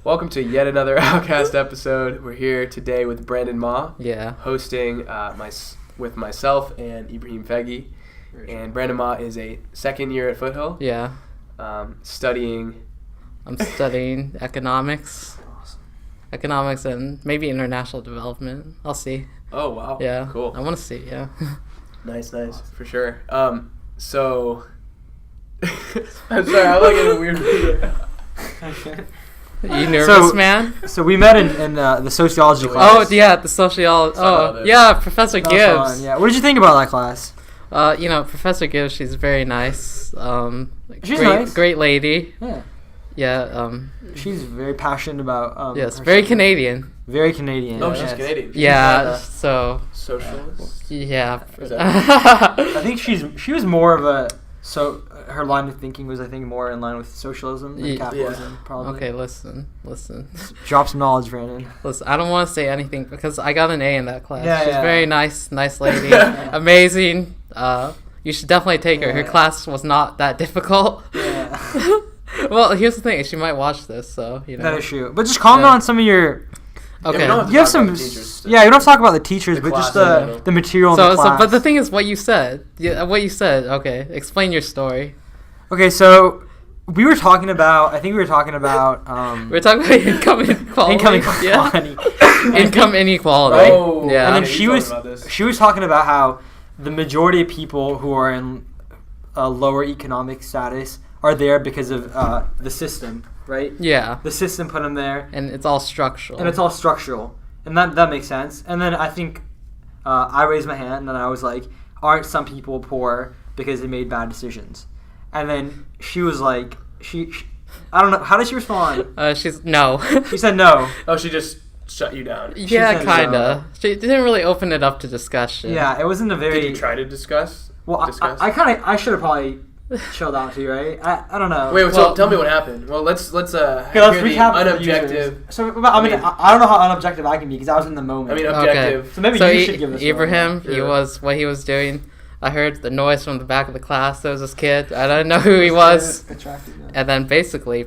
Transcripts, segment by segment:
Welcome to yet another Owlcast episode. We're here today with Brandon Ma. Yeah. Hosting with myself and Ibrahim Feghi. And Brandon Ma is a second year at Foothill. Yeah. Studying. I'm studying economics. Economics and maybe international development. I'll see. Oh, wow. Yeah. Cool. I want to see, yeah. Nice. For sure. So... I'm sorry, I'm like in a weird video. You nervous, man? So we met in the sociology class. Oh, yeah, the sociology. Oh, yeah, Professor Gibbs. Yeah. What did you think about that class? Professor Gibbs, she's very nice. She's nice. Great lady. Yeah. Yeah. She's very passionate about. Yes, very Canadian. Very Canadian. Oh, she's Canadian. Yeah. So. Socialist. Yeah. I think she was more of a her line of thinking was, I think, more in line with socialism than capitalism, probably. Okay, listen. Drop some knowledge, Brandon. Listen, I don't want to say anything because I got an A in that class. Yeah, She's very nice lady, amazing. You should definitely take her. Her class was not that difficult. Yeah. Well, here's the thing. She might watch this, so, you know. That is true. But just comment on some of your... Okay. Yeah, you have some... Yeah, you don't talk about the teachers, but just the material in the class. But the thing is what you said. Yeah, what you said. Okay, explain your story. Okay, so we were talking about... we're talking about income inequality. Income inequality. Right? Oh, yeah. And then she was talking about how the majority of people who are in a lower economic status are there because of the system, right? Yeah. The system put them there. And it's all structural. And that makes sense. And then I think I raised my hand and I was like, aren't some people poor because they made bad decisions? And then she was like, I don't know, how did she respond? No. She said no. Oh, she just shut you down. Yeah, kinda. No. She didn't really open it up to discussion. Yeah, it wasn't a very... Did you try to discuss? Well, I should have probably chilled out too, right? I don't know. Wait, so tell me what happened. Well, let's hear the unobjective. So, I mean, I don't know how unobjective I can be because I was in the moment. I mean, objective. Okay. So maybe you should give this Ibrahim, what he was doing. I heard the noise from the back of the class. There was this kid. I didn't know who he was. And then basically,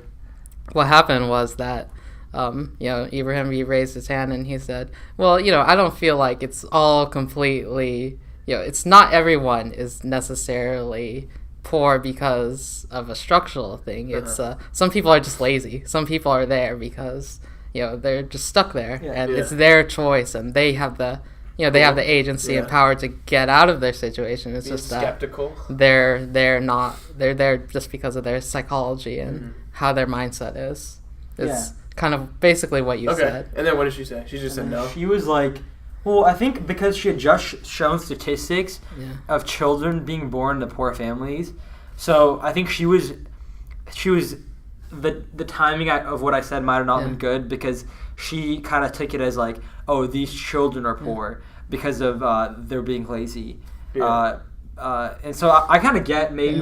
what happened was that, Ibrahim, he raised his hand and he said, well, I don't feel like it's all completely, it's not everyone is necessarily poor because of a structural thing. It's some people are just lazy. Some people are there because, they're just stuck there and it's their choice and they have the have the agency and power to get out of their situation. It's just skeptical. They're there just because of their psychology and how their mindset is. It's kind of basically what you said. And then what did she say? She just said no? She was like, well, I think because she had just shown statistics of children being born to poor families. So I think she was the timing of what I said might have not been good because she kind of took it as like, oh, these children are poor because of they're being lazy. Yeah. And so I kind of get maybe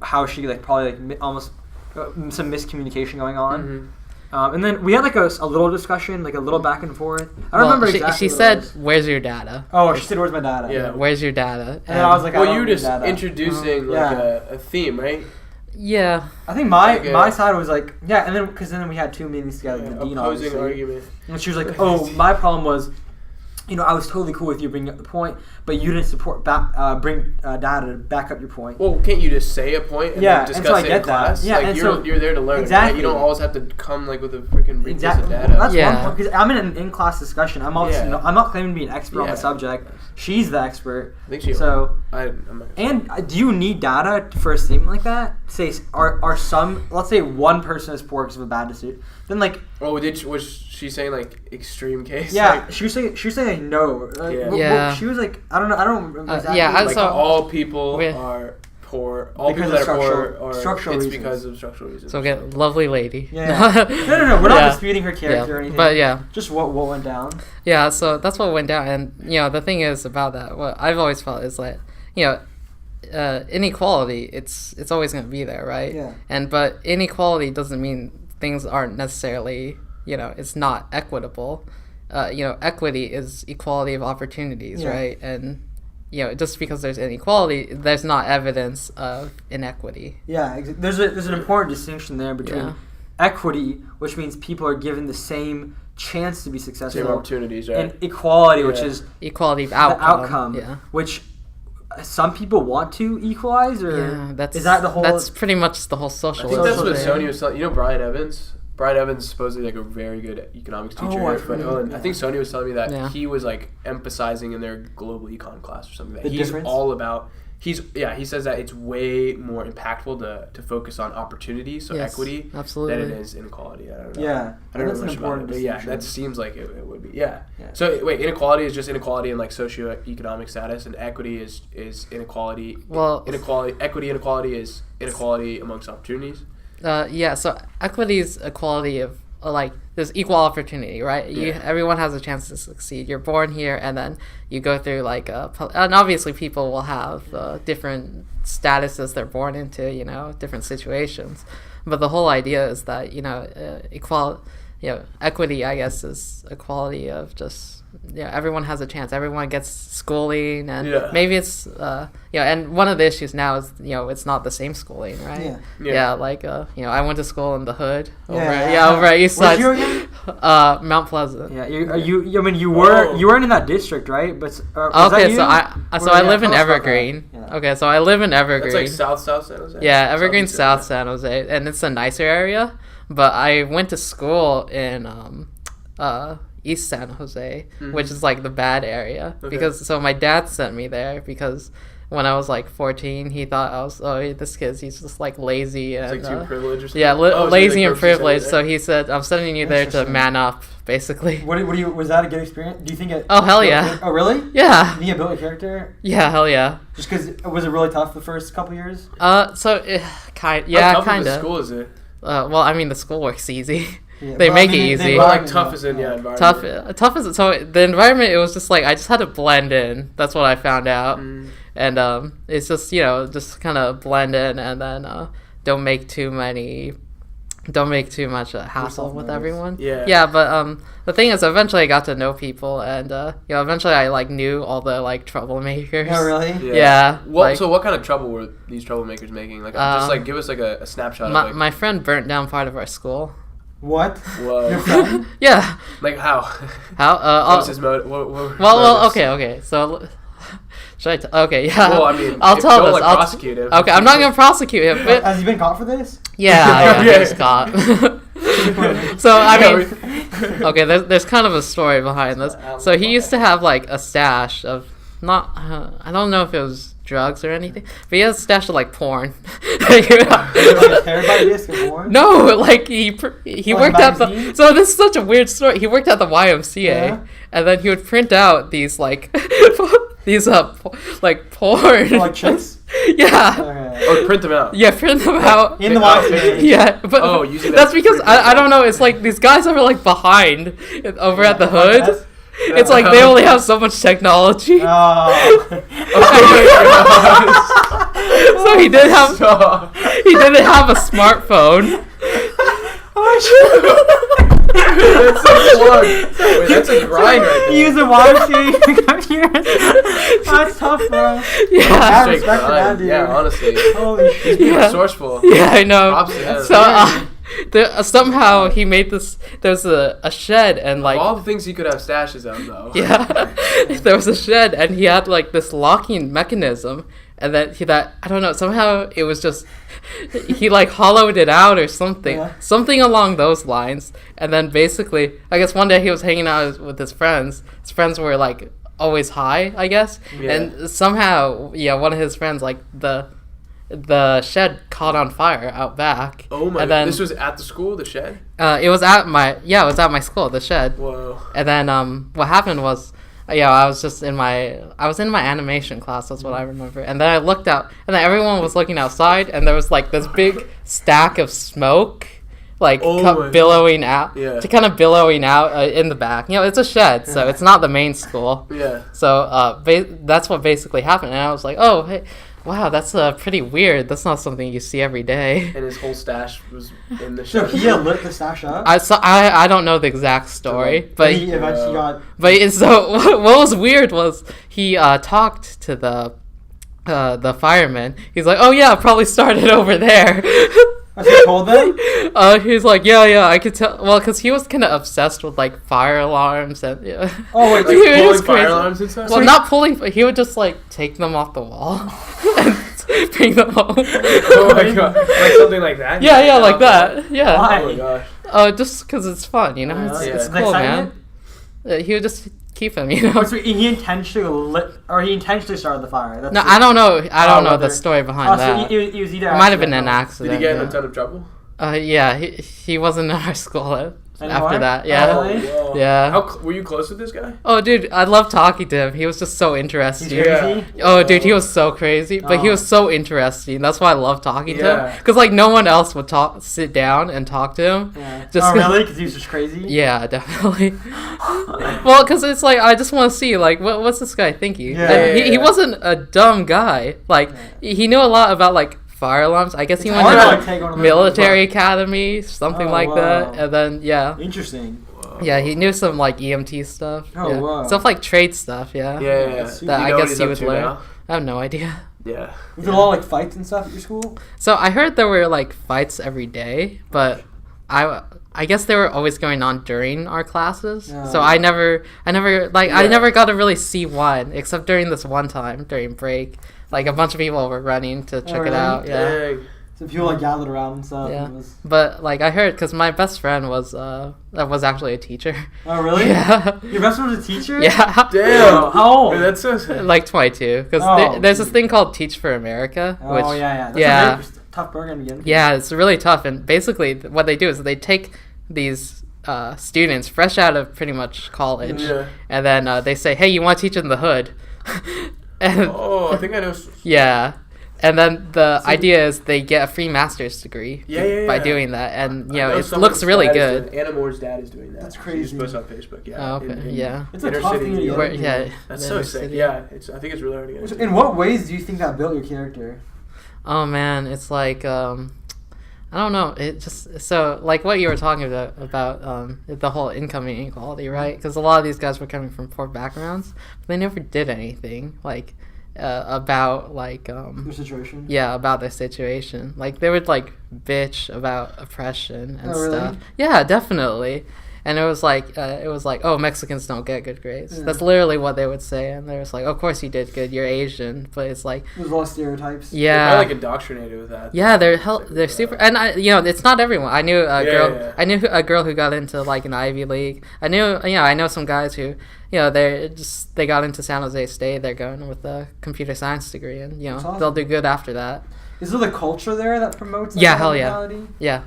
how she probably almost some miscommunication going on. Mm-hmm. And then we had a little discussion, a little back and forth. I don't remember exactly. She said, "Where's your data?" Oh, she said, "Where's my data?" Yeah. Where's your data? And I was like, "Well, you were just introducing a theme, right?" Yeah. I think my side was like, and then because then we had two meetings together. The dean opposing argument. And she was like, "Oh, my problem was." I was totally cool with you bringing up the point, but you didn't bring data to back up your point. Well, can't you just say a point and then discuss it in class? Yeah, you're there to learn. Exactly. Right? You don't always have to come with a freaking big piece of data. Well, that's one point, because I'm in an in-class discussion. I'm not claiming to be an expert on the subject. She's the expert. I think she is. So, I'm not and do you need data for a statement like that? Say, are some, let's say one person is poor because of a bad decision. Then was she saying extreme case? Yeah, she was saying no. She was like, I don't remember exactly. All people are poor. All people that are poor are structural reasons. Because of structural reasons. So again, lovely lady. Yeah. no. We're not disputing her character or anything. But just what went down. Yeah. So that's what went down, and the thing is about that. What I've always felt is like, inequality. It's always going to be there, right? Yeah. But inequality doesn't mean things aren't necessarily. It's not equitable. Equity is equality of opportunities, right? And just because there's inequality, there's not evidence of inequity. Yeah, there's an important distinction there between equity, which means people are given the same chance to be successful. Same opportunities, right? And equality, which is equality of the outcome. Which some people want to equalize, or that's, is that the whole? That's pretty much the whole social. I think that's what Sony was telling. You know, Brian Evans. Brian Evans is supposedly like a very good economics teacher. I think Sony was telling me that he was like emphasizing in their global econ class or something that he's all about. He says that it's way more impactful to focus on opportunity, so equity, than it is inequality. I don't know. I don't know much about it, but that seems like it would be. Yeah. So wait, inequality is just inequality in like socioeconomic status, and equity is inequality. Equity inequality is inequality amongst opportunities. So equity is equality of like there's equal opportunity, right? Everyone has a chance to succeed. You're born here, and then you go through like and obviously people will have different statuses they're born into, different situations. But the whole idea is that equity, I guess, is equality of just everyone has a chance. Everyone gets schooling, and maybe it's and one of the issues now is it's not the same schooling, right? I went to school in the hood over at East Side, Mount Pleasant. You weren't in that district, right? But I live in Evergreen. Okay, so I live in Evergreen. That's like South San Jose. Yeah, Evergreen, South San Jose, and it's a nicer area. But I went to school in East San Jose, which is like the bad area. Because my dad sent me there because when I was like 14, he thought this kid's he's just like lazy and it's like too privileged or something. Yeah, lazy and privileged. So he said, I'm sending you there to man up, basically. Was that a good experience? Do you think it? Oh hell yeah! Oh really? Yeah. Do you think it built your character? Yeah, hell yeah. Just because was it really tough the first couple years? How tough of a school is it? Well, I mean the schoolwork's easy. They make it easy. Tough is in environment. Tough is so the environment. It was just like I just had to blend in. That's what I found out, and it's just just kind of blend in, and then don't make too much hassle with everyone. Yeah. But the thing is, eventually I got to know people, and eventually I like knew all the like troublemakers. Oh really? Yeah. So what kind of trouble were these troublemakers making? Like, just like give us like a snapshot. My friend burnt down part of our school. What? Whoa. Your friend? Yeah. Like how? How? What was his motive? Well, okay. So, should I? Okay, yeah. Well, I mean, I'll tell this. I'll prosecute him. Okay, I'm not gonna prosecute him. But has he been caught for this? Yeah, he was caught. So I mean, okay. There's kind of a story behind this. So he used to have like a stash of I don't know if it was drugs or anything, but he has a stash of like porn. Everybody gets porn? No, like he worked at the. So this is such a weird story. He worked at the YMCA, and then he would print out these like like porn. Like chicks? Yeah. Oh, print them out. Yeah, print them out in the YMCA. Yeah, but using that's because I don't know. It's like these guys are like behind over at the hood. It's like they only have so much technology. Oh. So he didn't have a smartphone. That's a plug. Wait, that's a grind right there. He used a YMCA. That's tough, bro. Yeah. I have respect for that, dude. Yeah, honestly. Holy shit. He's resourceful. Yeah, I know. Props to him. So somehow he made this. There's a shed and like all the things he could have stashes of though. Yeah, there was a shed and he had like this locking mechanism, and that I don't know. Somehow it was just he like hollowed it out or something along those lines. And then basically, I guess one day he was hanging out with his friends. His friends were like always high, I guess, and somehow one of his friends like the shed caught on fire out back. Oh my! God. This was at the school, the shed. It was at my school, the shed. Whoa! And then what happened was, I was in my animation class. That's what I remember. And then I looked out, and then everyone was looking outside, and there was like this big stack of smoke, like billowing out, billowing out in the back. It's a shed, so it's not the main school. Yeah. So that's what basically happened, and I was like, oh hey. Wow, that's pretty weird. That's not something you see every day. And his whole stash was in the shed. So he lit the stash up? I don't know the exact story, but he eventually got... But so what was weird was he talked to the fireman. He's like, oh yeah, probably started over there. He told them? He's like, yeah, I could tell. Well, because he was kind of obsessed with like fire alarms and yeah. Oh, like pulling fire alarms and stuff. Well, not pulling. He would just like take them off the wall and bring them home. Oh my god, like something like that. Yeah, like that. Yeah. Why? Oh my gosh. Just because it's fun, you know. It's cool, man. He would just keep him, you know. So he intentionally started the fire. No, I don't know. I don't know the story behind that. So he was either. It might have been an accident. Did he get in a ton of trouble? Yeah, he wasn't in our school after that. Yeah. Oh, really? Yeah. Were you close with this guy? Oh, dude, I love talking to him. He was just so interesting. He's crazy? Oh, dude, he was so crazy, but he was so interesting. That's why I love talking to him. Because, like, no one else would sit down and talk to him. Yeah. Really? Because he was just crazy? Yeah, definitely. Well, because it's like, I just want to see, like, what's this guy thinking? Yeah. He wasn't a dumb guy. Like, he knew a lot about, like, fire alarms. I guess he went to military academy, something like that. And then, Interesting. Yeah, he knew some like EMT stuff. Oh, wow. Stuff like trade stuff, yeah. Yeah. That I guess he would learn. Now? I have no idea. Yeah. Was there a lot of like fights and stuff at your school? So I heard there were like fights every day, but I guess they were always going on during our classes. So I never got to really see one, except during this one time during break. Like a bunch of people were running to check it out. Yeah. Dang. So people like gathered around and stuff. Yeah. But like I heard, because my best friend was actually a teacher. Oh really? Yeah. Your best friend was a teacher? Yeah. Damn. How old? Dude, that's so sad. Like 22. Because there's this thing called Teach for America. Oh which, yeah. That's a very tough program to get into. Yeah, it's really tough. And basically, what they do is they take these students fresh out of pretty much college, and then they say, "Hey, you want to teach in the hood?" And, I think I know. Yeah. And then the idea is they get a free master's degree by doing that. And, you know, it looks really good. Anna Moore's dad is doing that. That's crazy. She's posted on Facebook, Oh, okay. Yeah. It's a tough thing to get. Yeah. That's so sick. Yeah. I think it's really hard to get into. In what ways do you think that built your character? Oh, man. It's like, I don't know. It just, so, like what you were talking about the whole income inequality, right? Because a lot of these guys were coming from poor backgrounds, but they never did anything, like, about like their situation. Yeah, about their situation. Like they would like bitch about oppression and stuff. Really? Yeah, definitely. And it was like, oh, Mexicans don't get good grades. That's literally what they would say. And they was like, of course you did good. You're Asian. But it's like there's a lot of stereotypes. Yeah, they're like indoctrinated with that. Yeah, they're super. And it's not everyone. I knew a girl. Yeah. I knew a girl who got into like an Ivy League. I know some guys who, they got into San Jose State. They're going with a computer science degree, and awesome. They'll do good after that. Is there the culture there that promotes? Yeah, hell yeah, yeah.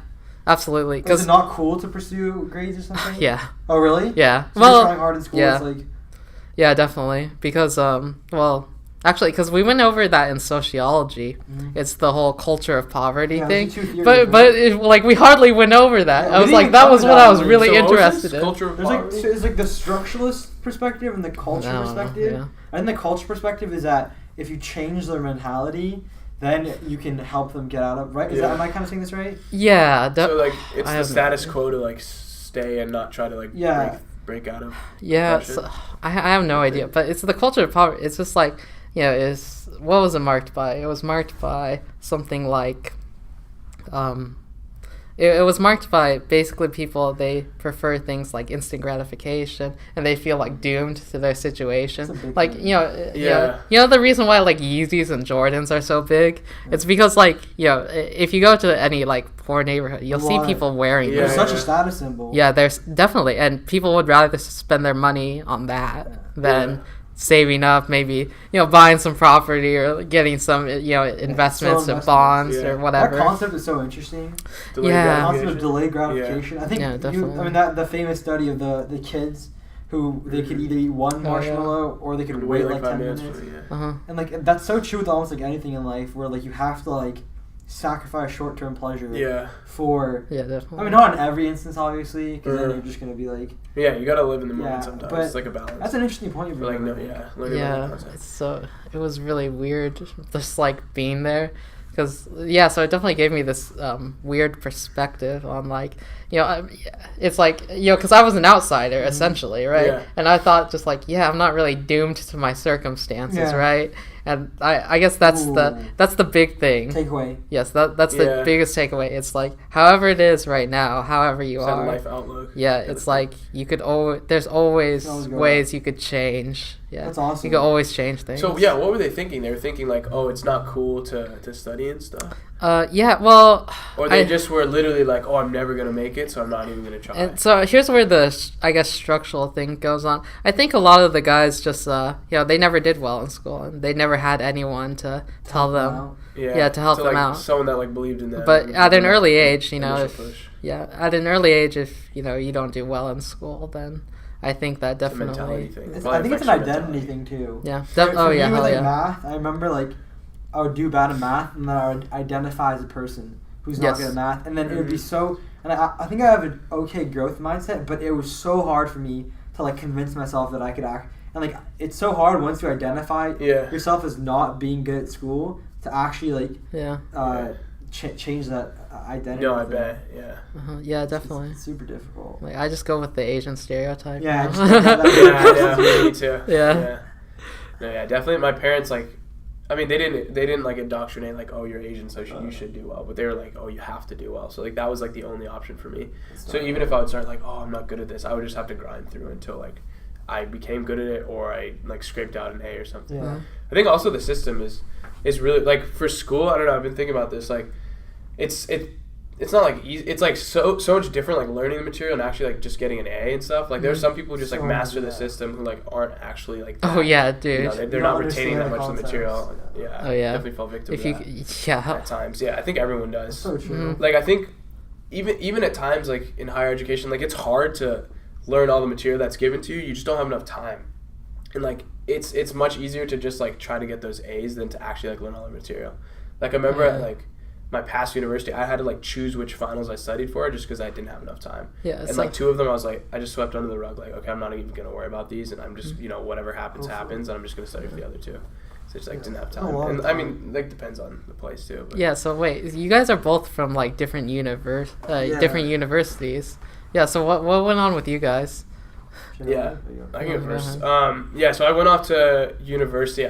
Absolutely. Is it not cool to pursue grades or something? Yeah. Oh, really? Yeah. So you're trying hard in school. Yeah. It's like... Yeah, definitely. Because, actually, because we went over that in sociology. It's the whole culture of poverty thing. But we hardly went over that. I was like, that was what I was really interested in. Culture of poverty? There's like the structuralist perspective and the culture perspective. Yeah. And the culture perspective is that if you change their mentality, then you can help them get out of, right? Am I kind of saying this right? Yeah. So like it's the status quo to like stay and not try to like break out of. Yeah. So, I have no idea, but it's the culture of poverty. It's just like what was it marked by? It was marked by something like, it was marked by basically people, they prefer things like instant gratification, and they feel like doomed to their situation. Like, the reason why like Yeezys and Jordans are so big, it's because like, if you go to any like poor neighborhood, you'll see people wearing them. They're such a status symbol. Yeah, there's definitely, and people would rather spend their money on that than saving up, maybe buying some property or getting some investments in bonds or whatever. That concept is so interesting. The concept of delayed gratification. I think the famous study of the kids who they could either eat one marshmallow or they could wait like 10 minutes. And like that's so true with almost like anything in life, where like you have to like sacrifice short-term pleasure for definitely. I mean, not in every instance obviously, because then you're just gonna be like you gotta live in the moment sometimes. It's like a balance. That's an interesting point of view. It was really weird just like being there, because so it definitely gave me this weird perspective on like it's like because I was an outsider essentially, right? And I thought just like I'm not really doomed to my circumstances, right? And I guess that's the big thing. Takeaway. Yes, that's the biggest takeaway. It's like however it is right now, however you are. Life outlook. Yeah, it's like you could there's always ways you could change. Yeah, that's awesome. You could always change things. So yeah, what were they thinking? They were thinking like, oh, it's not cool to study and stuff. Yeah, well. Or they just were literally like, oh, I'm never gonna make it, so I'm not even gonna try. And so here's where the structural thing goes on. I think a lot of the guys just they never did well in school, and they never had anyone to tell them. To help them out. Someone that like believed in them. But at an early age, at an early age, if you don't do well in school, then I think that definitely. I think it's an identity thing too. Yeah. Math. I remember like I would do bad in math, and then I would identify as a person who's not good at math, and then it would be so. And I think I have an okay growth mindset, but it was so hard for me to like convince myself that I could act. And like it's so hard once you identify yourself as not being good at school to actually change that identity. No, I bet. Yeah. Yeah, definitely. It's super difficult. Like I just go with the Asian stereotype. Yeah. Me too. Yeah. No, yeah, definitely. My parents they didn't like indoctrinate like, oh, you're Asian, so you should do well. But they were like, oh, you have to do well. So like that was like the only option for me. So even if I would start like, oh, I'm not good at this, I would just have to grind through until like I became good at it, or I like scraped out an A or something. Yeah. I think also the system is really like for school. I don't know. I've been thinking about this. Like, it's not like easy. It's like so much different. Like learning the material and actually like just getting an A and stuff. Like there's some people who just like master the system who like aren't actually like. That. Oh yeah, dude. They're not retaining that much of the material. Yeah. Oh yeah. Definitely fell victim to that. At times. Yeah, I think everyone does. That's so true. Like I think even at times like in higher education, like it's hard to learn all the material that's given to you. You just don't have enough time. And like it's much easier to just like try to get those A's than to actually like learn all the material. Like I remember at like my past university, I had to like choose which finals I studied for just because I didn't have enough time. Yeah, and like two of them, I was like, I just swept under the rug. Like, okay, I'm not even gonna worry about these, and I'm just whatever happens, and I'm just gonna study for the other two. So it's like didn't have time. And I mean, like depends on the place too. But. Yeah. So wait, you guys are both from like different universities. Yeah. So what went on with you guys? Yeah, I can go first. So I went off to university.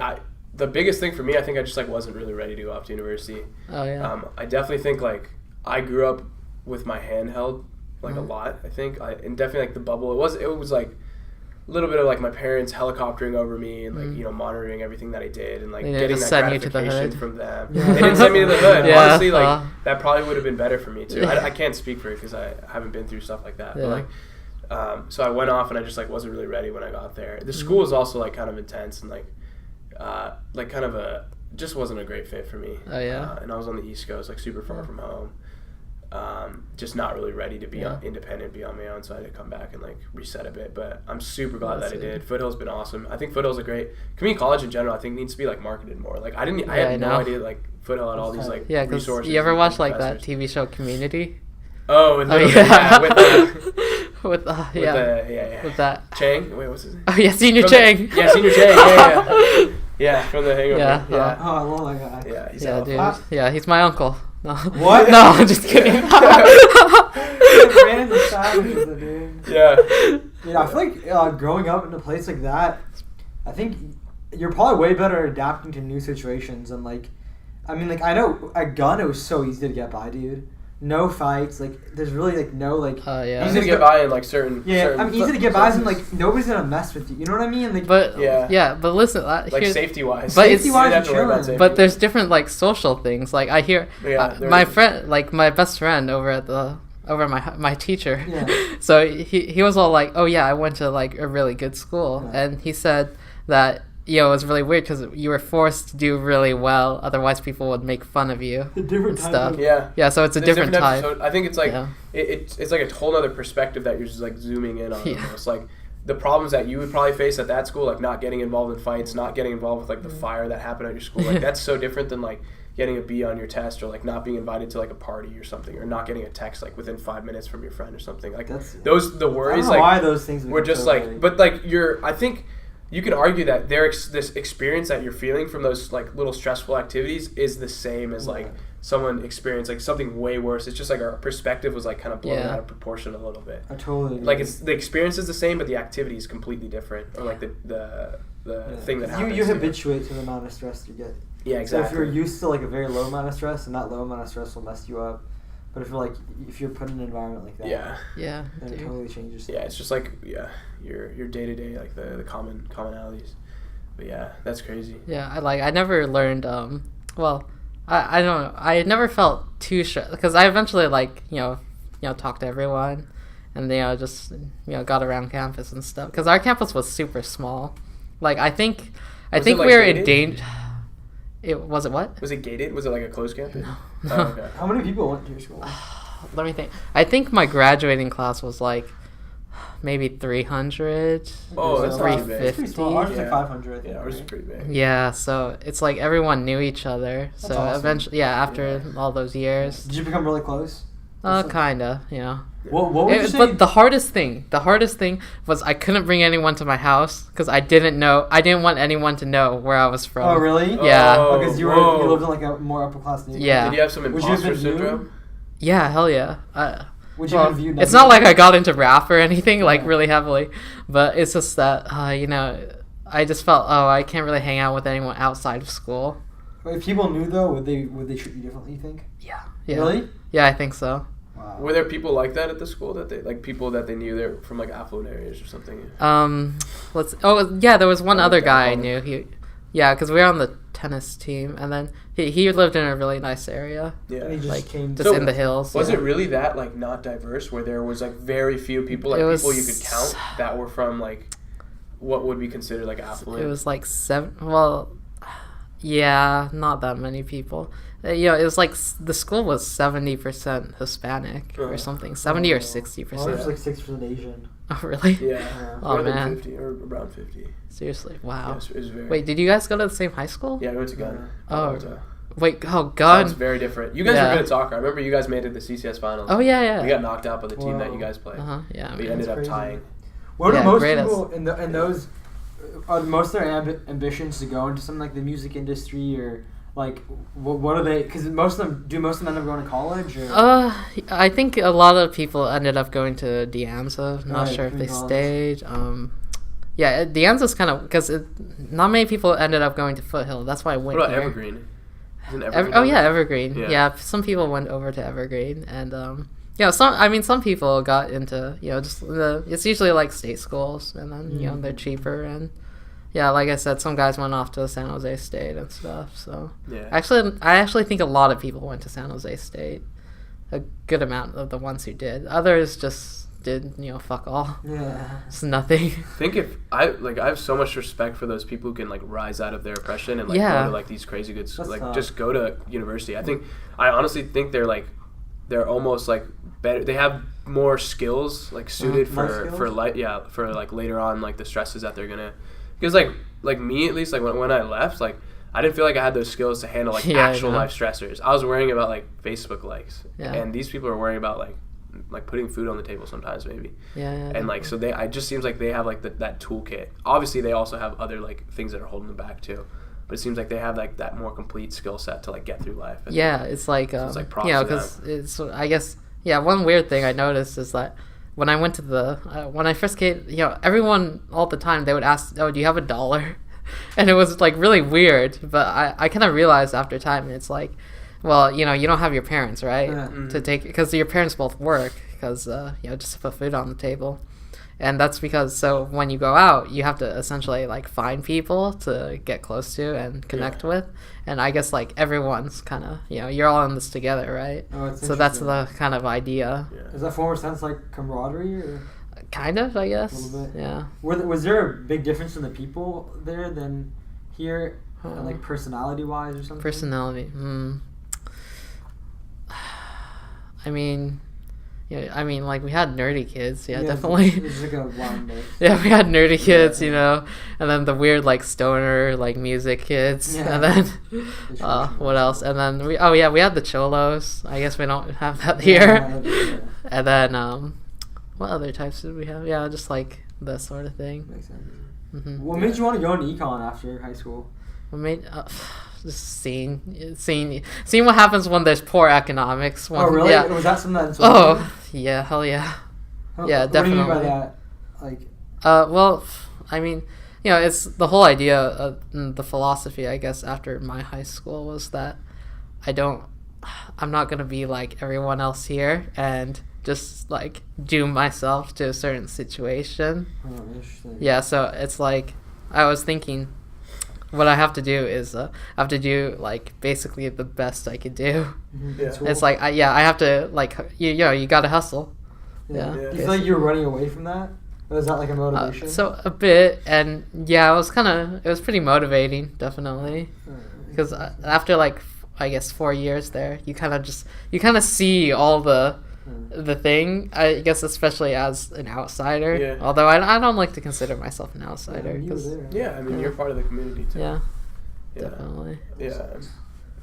The biggest thing for me, I think I just like wasn't really ready to go off to university. Oh yeah. I definitely think like I grew up with my hand held like a lot. I think and definitely like the bubble. It was like a little bit of like my parents helicoptering over me and like monitoring everything that I did and like getting that gratification from them. Yeah. They didn't send me to the hood. Yeah. Honestly, like that probably would have been better for me too. I can't speak for it because I haven't been through stuff like that. Yeah. But like. So I went off and I just like wasn't really ready when I got there. The school was also like kind of intense and like kind of just wasn't a great fit for me. Oh yeah. And I was on the East Coast, like super far from home. Just not really ready to be independent, be on my own. So I had to come back and like reset a bit. But I'm super glad that I did. Foothill's been awesome. I think Foothill's a great community college in general. I think needs to be like marketed more. Like I had no idea like Foothill had all these like resources. You ever watch like that TV show Community? Oh, with that Chang. Wait, what's his name? Oh yeah, Senior Chang. Senior Chang. Yeah, from The Hangover. Yeah. Oh, I love that guy. Yeah, he's dude. Yeah, he's my uncle. No. What? No, I'm just kidding. Random savages, dude. Yeah. I feel like growing up in a place like that, I think you're probably way better at adapting to new situations and like, I mean, like I know at gun it was so easy to get by, dude. No fights, like there's really like no like. Easy to get by in like certain. Yeah, I mean easy to get by and like nobody's gonna mess with you. You know what I mean? Like. But but listen, like safety wise. But But there's different like social things. Like I hear my friend, like my best friend over my teacher. Yeah. So he was all like, oh yeah, I went to like a really good school, and he said that. It was really weird because you were forced to do really well. Otherwise, people would make fun of you and stuff. Yeah, so it's a different type. So I think it's like it's like a whole other perspective that you're just like zooming in on. Almost like the problems that you would probably face at that school, like not getting involved in fights, not getting involved with like the fire that happened at your school. Like that's so different than like getting a B on your test or like not being invited to like a party or something or not getting a text like within 5 minutes from your friend or something. Like the worries. I don't know why those things were just so like, but like I think. You could argue that this experience that you're feeling from those like little stressful activities is the same as like someone experienced like something way worse. It's just like our perspective was like kind of blown out of proportion a little bit. I totally agree. Like the experience is the same, but the activity is completely different, or like the the thing that happens. You habituate to the amount of stress you get. Yeah, exactly. So if you're used to like a very low amount of stress, and that low amount of stress will mess you up. But if you're put in an environment like that, then it totally changes things. Yeah, it's just like your day to day, like the commonalities. But yeah, that's crazy. Yeah, I never learned. Well, I don't know. I never felt too stressed because I eventually talked to everyone, and just got around campus and stuff. Because our campus was super small. Like I think we were in danger. Was it what? Was it gated? Was it like a closed campus? No. Oh, okay. How many people went to your school? Let me think. I think my graduating class was like maybe 300. Oh, that's 350. Ours was like 500. Yeah, ours was pretty big. Yeah, so it's like everyone knew each other. That's awesome. Eventually, after all those years. Did you become really close? Kinda, What would you say? But the hardest thing was I couldn't bring anyone to my house because I didn't want anyone to know where I was from. Oh, really? Yeah. Because you lived in like a more upper class neighborhood. Yeah. Did you have some imposter syndrome? Yeah, hell yeah. It's not like I got into rap or anything really heavily, but it's just that I just felt I can't really hang out with anyone outside of school. If people knew though, would they treat you differently? You think? Yeah. Really? Yeah, I think so. Wow. Were there people like that at the school people that they knew they're from like affluent areas or something? There was one other guy I knew. Because we were on the tennis team, and then he lived in a really nice area. Yeah, and he just came in the hills. Was it really that like not diverse, where there was like very few people, people you could count that were from like what would be considered like affluent? It was like 7. Well, yeah, not that many people. It was like the school was 70% Hispanic or something, 70 or 60%. Well, it was like 6% Asian. Oh, really? Yeah. Oh, man. 50 or around 50. Seriously, wow. Yeah, it was very... Wait, did you guys go to the same high school? Yeah, we went to Gunn. Wait, Gunn. It's very different. You guys were good at soccer. I remember you guys made it to the CCS finals. Oh, yeah. We got knocked out by the team that you guys played. Yeah. We ended up tying. What are most people in those... Are most of their ambitions to go into something like the music industry or... Like, what are they... Because most of them end up going to college? Or? I think a lot of people ended up going to De Anza. Not sure if they stayed. Yeah, De Anza's kind of... Because not many people ended up going to Foothill. That's why I went What about here. Evergreen? Isn't Evergreen Evergreen. Yeah, some people went over to Evergreen. And, some people got into, it's usually like state schools. And then, they're cheaper and... Yeah, like I said, some guys went off to San Jose State and stuff. So I actually think a lot of people went to San Jose State. A good amount of the ones who did. Others just did, fuck all. Yeah, it's nothing. I have so much respect for those people who can like rise out of their oppression and go to like these crazy good schools. Like just go to university. I honestly think they're almost like better. They have more skills like suited for later on like the stresses that they're gonna. Because, like me, at least, like, when I left, like, I didn't feel like I had those skills to handle, like, actual life stressors. I was worrying about, like, Facebook likes. Yeah. And these people are worrying about, like putting food on the table sometimes, maybe. Yeah. And, like, so it just seems like they have, like, that toolkit. Obviously, they also have other, like, things that are holding them back, too. But it seems like they have, like, that more complete skill set to, like, get through life. And it's like, so it's, like, props to because it's, I guess, one weird thing I noticed is that when I went to when I first came, everyone all the time, they would ask, oh, do you have $1? And it was, like, really weird. But I kind of realized after time, it's like, well, you don't have your parents, right? Yeah. To take, because your parents both work, because, just to put food on the table. And that's because, so when you go out, you have to essentially, like, find people to get close to and connect with. And I guess, like, everyone's kind of, you're all in this together, right? Oh, so that's the kind of idea. Yeah. Does that form a sense like camaraderie? Or? Kind of, I guess. A little bit. Yeah. Was there a big difference in the people there than here, like, personality-wise or something? Personality. I mean, like, we had nerdy kids, definitely. It's like a wild mix. Yeah, we had nerdy kids, and then the weird, like, stoner, like, music kids, and then, what else? And then, we had the cholos. I guess we don't have that here. And then, what other types did we have? Yeah, just, like, this sort of thing. Makes sense. Mm-hmm. What made you want to go into econ after high school? What made... just seeing what happens when there's poor economics. Oh, really? Yeah. Was that something that... Yeah, hell yeah. Huh? Yeah, definitely. What do you mean by that? Like... Well, I mean, it's the whole idea of the philosophy, I guess, after my high school was that I'm not going to be like everyone else here and just like doom myself to a certain situation. Oh, interesting. Yeah, so it's like I was thinking what I have to do is I have to do like basically the best I could do. Mm-hmm. Yeah. It's like I have to like you got to hustle. Yeah. Do you feel like you're running away from that? Or is that like a motivation? So a bit, and yeah, it was pretty motivating, definitely, because after like I guess 4 years there, you kind of see all the thing, I guess, especially as an outsider. Yeah. Although I don't like to consider myself an outsider. You're part of the community too. Yeah. Definitely. Yeah.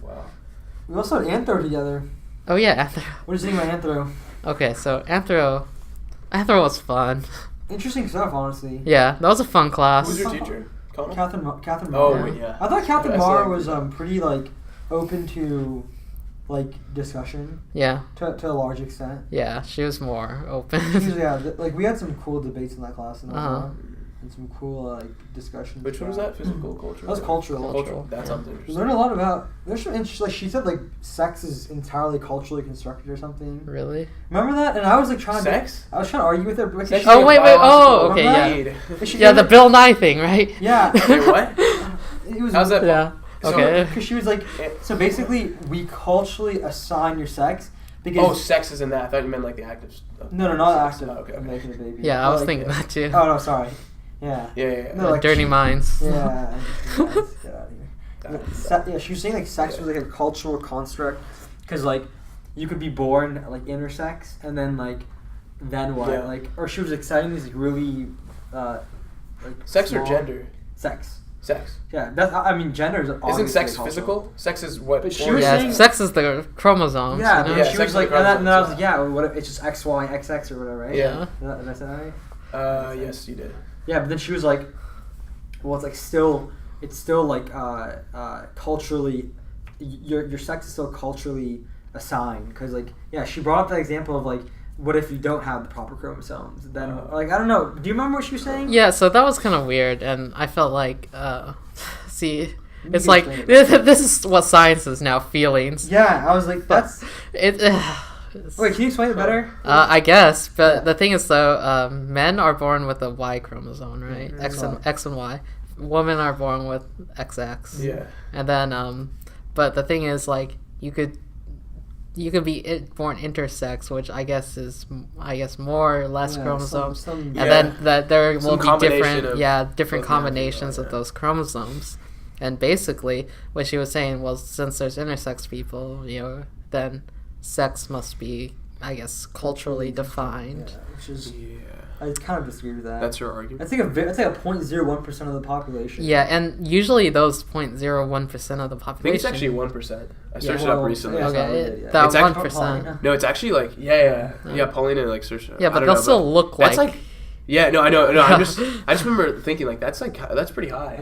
Wow. We also had Anthro together. Oh yeah, Anthro. What do you think about Anthro? Okay, so Anthro was fun. Interesting stuff, honestly. Yeah, that was a fun class. Who's your teacher? Catherine Marr. Oh, yeah. I thought Catherine Marr was pretty like open to like discussion. Yeah. To a large extent. Yeah, she was more open. Like we had some cool debates in that class and some cool like discussions. Which one was that? Physical, cultural? That was cultural. That sounds interesting. We learned a lot about. There's some interesting. Like she said, like sex is entirely culturally constructed or something. Really? Remember that? And I was like trying sex? I was trying to argue with her. Wait. Oh, okay, yeah. Yeah, the Bill Nye thing, right? Yeah. Wait, what? It was. How's that? Yeah. Okay. Because she was like, so basically, we culturally assign your sex because. Sex is in that. I thought you meant like the act of. No, not the act of okay. making a baby. Yeah, I was thinking that too. Oh no, sorry. Yeah. Yeah. No, like dirty minds. Yeah. Get out of here. She was saying like sex was like a cultural construct, because like you could be born like intersex and then like then what? Yeah. Like, or she was exciting these like really like sex or gender? Sex. Yeah, that's. I mean, gender is. Isn't sex physical? Sex is what? But she was saying, sex is the chromosomes. Yeah, you know? Yeah. She was like, and then I was like, yeah, what if it's just X, Y, XX or whatever, right? Yeah. Did I say that right? Yes, you did. Yeah, but then she was like, well, it's still like culturally, your sex is still culturally assigned, because like, yeah, she brought up that example of like, what if you don't have the proper chromosomes? Then like, I don't know. Do you remember what she was saying? Yeah, so that was kind of weird, and I felt like, see, it's like this is what science is now, feelings. Yeah, I was like, that's it. Wait, can you explain it better? I guess, but the thing is, though, men are born with a Y chromosome, right? X and Y. Women are born with XX. Yeah. And then, but the thing is, like, you could be born intersex, which I guess is more or less chromosomes, and then that there will be different combinations of those chromosomes. And basically, what she was saying was, since there's intersex people, then sex must be, I guess, culturally defined. Yeah, which is, I kind of disagree with that. That's your argument. That's like a 0.01% of the population. Yeah, and usually those 0.01% of the population. I think it's actually 1%. I searched it up recently. Okay, that 1%. No, it's actually like Paulina like searched it up. Yeah, but they'll still look like. That's like. Yeah, no, I know. No, I just remember thinking like that's pretty high. That's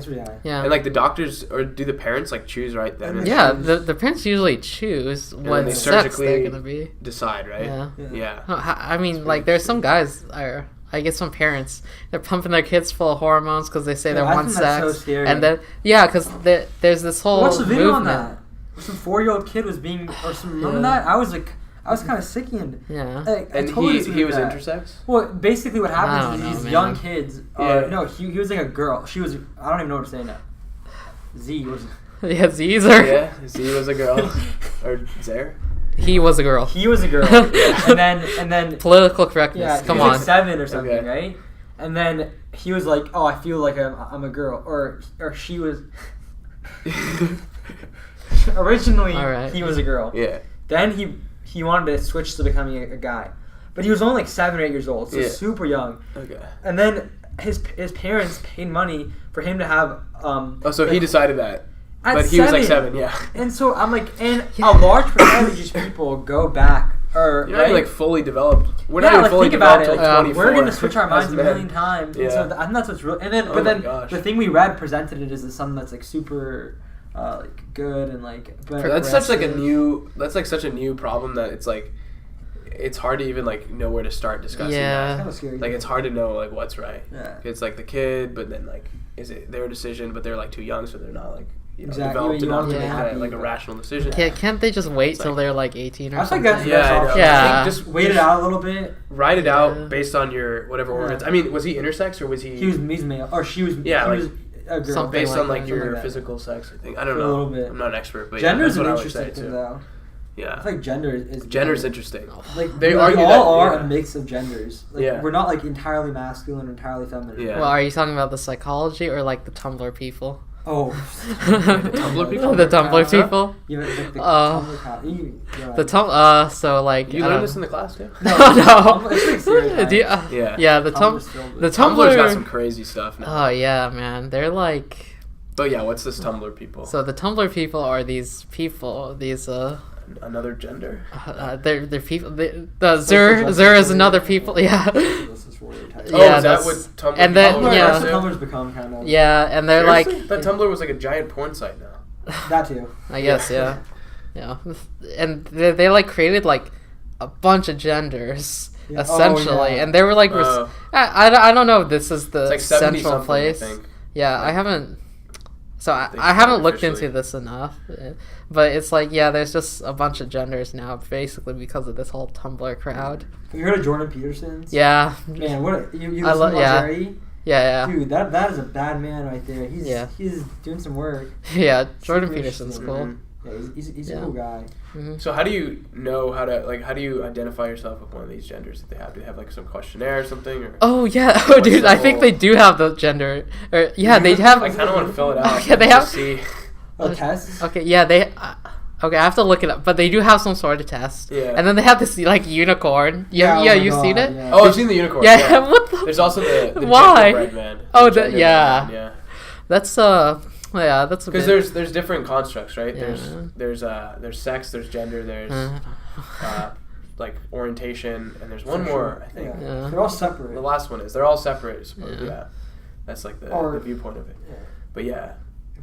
pretty high. Yeah. And like the doctors, or do the parents like choose right then? Yeah, the parents usually choose what sex they're gonna be. Decide, right? Yeah. I mean, like there's some guys, or I guess some parents, they're pumping their kids full of hormones because they say they're one sex. That's so scary. And then because there's this whole. What's the video movement. on that? Some 4-year-old kid was being, or some. Remember that? I was kind of sickened. Yeah. And he was intersex? Well, basically what happens is these young kids no, he was like a girl. She was, I don't even know what to say now. Z was. Yeah, Z's are. Yeah, Z was a girl. Or Zer? He was a girl. He was a girl. and then political correctness. Come on. Like 7 or something, right? And then he was like, "Oh, I feel like I'm a girl," or she was. Originally, he was a girl. Yeah. Then he wanted to switch to becoming a guy, but he was only like 7 or 8 years old, so super young. Okay. And then his parents paid money for him to have. So he decided that. But he 7. was like 7, yeah. And so I'm like, and a large percentage of people go back, or you're not like fully developed. We're not even fully developed until like 24. We're gonna switch our minds a million times. Yeah. And so I think that's what's real. And then, the thing we read presented it as something that's like super. Like good and like, but that's such like a new. That's like such a new problem that it's like, it's hard to even like know where to start discussing that. It's kind of scary. Like it's hard to know like what's right. Yeah. It's like the kid, but then like is it their decision? But they're like too young, so they're not like exactly. developed enough to make that like a rational decision. Yeah, can't they just wait till they're like 18 or I something? think that's yeah. Just wait it out a little bit. Write it out based on your whatever organs. I mean, was he intersex or was he? He's male, or she was. Yeah, he was a girl. Something based on like that. your Like physical sex. I think I don't For a know. little bit. I'm not an expert, but Gender is that's an what I would say interesting thing, too. though. Yeah, I feel like gender's interesting. Like they we argue all that, are a mix of genders. Like, we're not like entirely masculine or entirely feminine. Yeah. Well, are you talking about the psychology or like the Tumblr people? Oh, the Tumblr people. The Tumblr people. Yeah, the Tumblr. So like you learned this in the class too? No. Yeah. The Tumblr's got some crazy stuff now. Oh yeah, man. They're like. But yeah, what's this Tumblr people? So the Tumblr people are these people. These another gender. They're people. The Zur is another people. Yeah. Yeah, is that what Tumblr? And then that's what Tumblr's become kind of. Yeah, and they're seriously? like. That Tumblr was like a giant porn site now. That too. I guess yeah. And they like created like a bunch of genders. Essentially, and they were like, I don't know if this is the like central place. I think. Yeah, I haven't. So I haven't looked into this enough, but it's like there's just a bunch of genders now, basically because of this whole Tumblr crowd. Have you heard of Jordan Peterson's? Yeah. Man, what you listen to Jerry? Yeah. Dude, that is a bad man right there. He's doing some work. Yeah, Jordan Peterson's cool. Mm-hmm. Yeah, he's a cool guy. Mm-hmm. So how do you know how do you identify yourself with one of these genders that they have? Do they have like some questionnaire or something? Or oh yeah, dude, I think they do have the gender. Or they have. I kind of want to fill it out. Yeah, they have. See. A test. Okay, yeah, they. Okay, I have to look it up, but they do have some sort of test. Yeah. And then they have this like unicorn. You've seen it? Yeah. Oh, I've seen the unicorn. Yeah. What the? There's also the why? gingerbread man. Oh, yeah. Man, yeah. That's yeah, that's because there's different constructs, right? Yeah. There's sex, there's gender, there's like orientation, and there's one more. I think they're all separate. The last one is they're all separate. Supposedly. Yeah, that's like the viewpoint of it. Yeah. But yeah,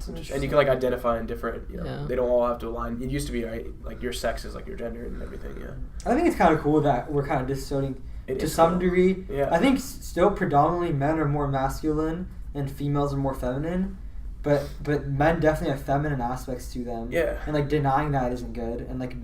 and you can like identify in different. They don't all have to align. It used to be right, like your sex is like your gender and everything. Yeah. I think it's kind of cool that we're kind of dissociating to some degree. Yeah. I think still predominantly men are more masculine and females are more feminine. But men definitely have feminine aspects to them. Yeah. And like denying that isn't good. And like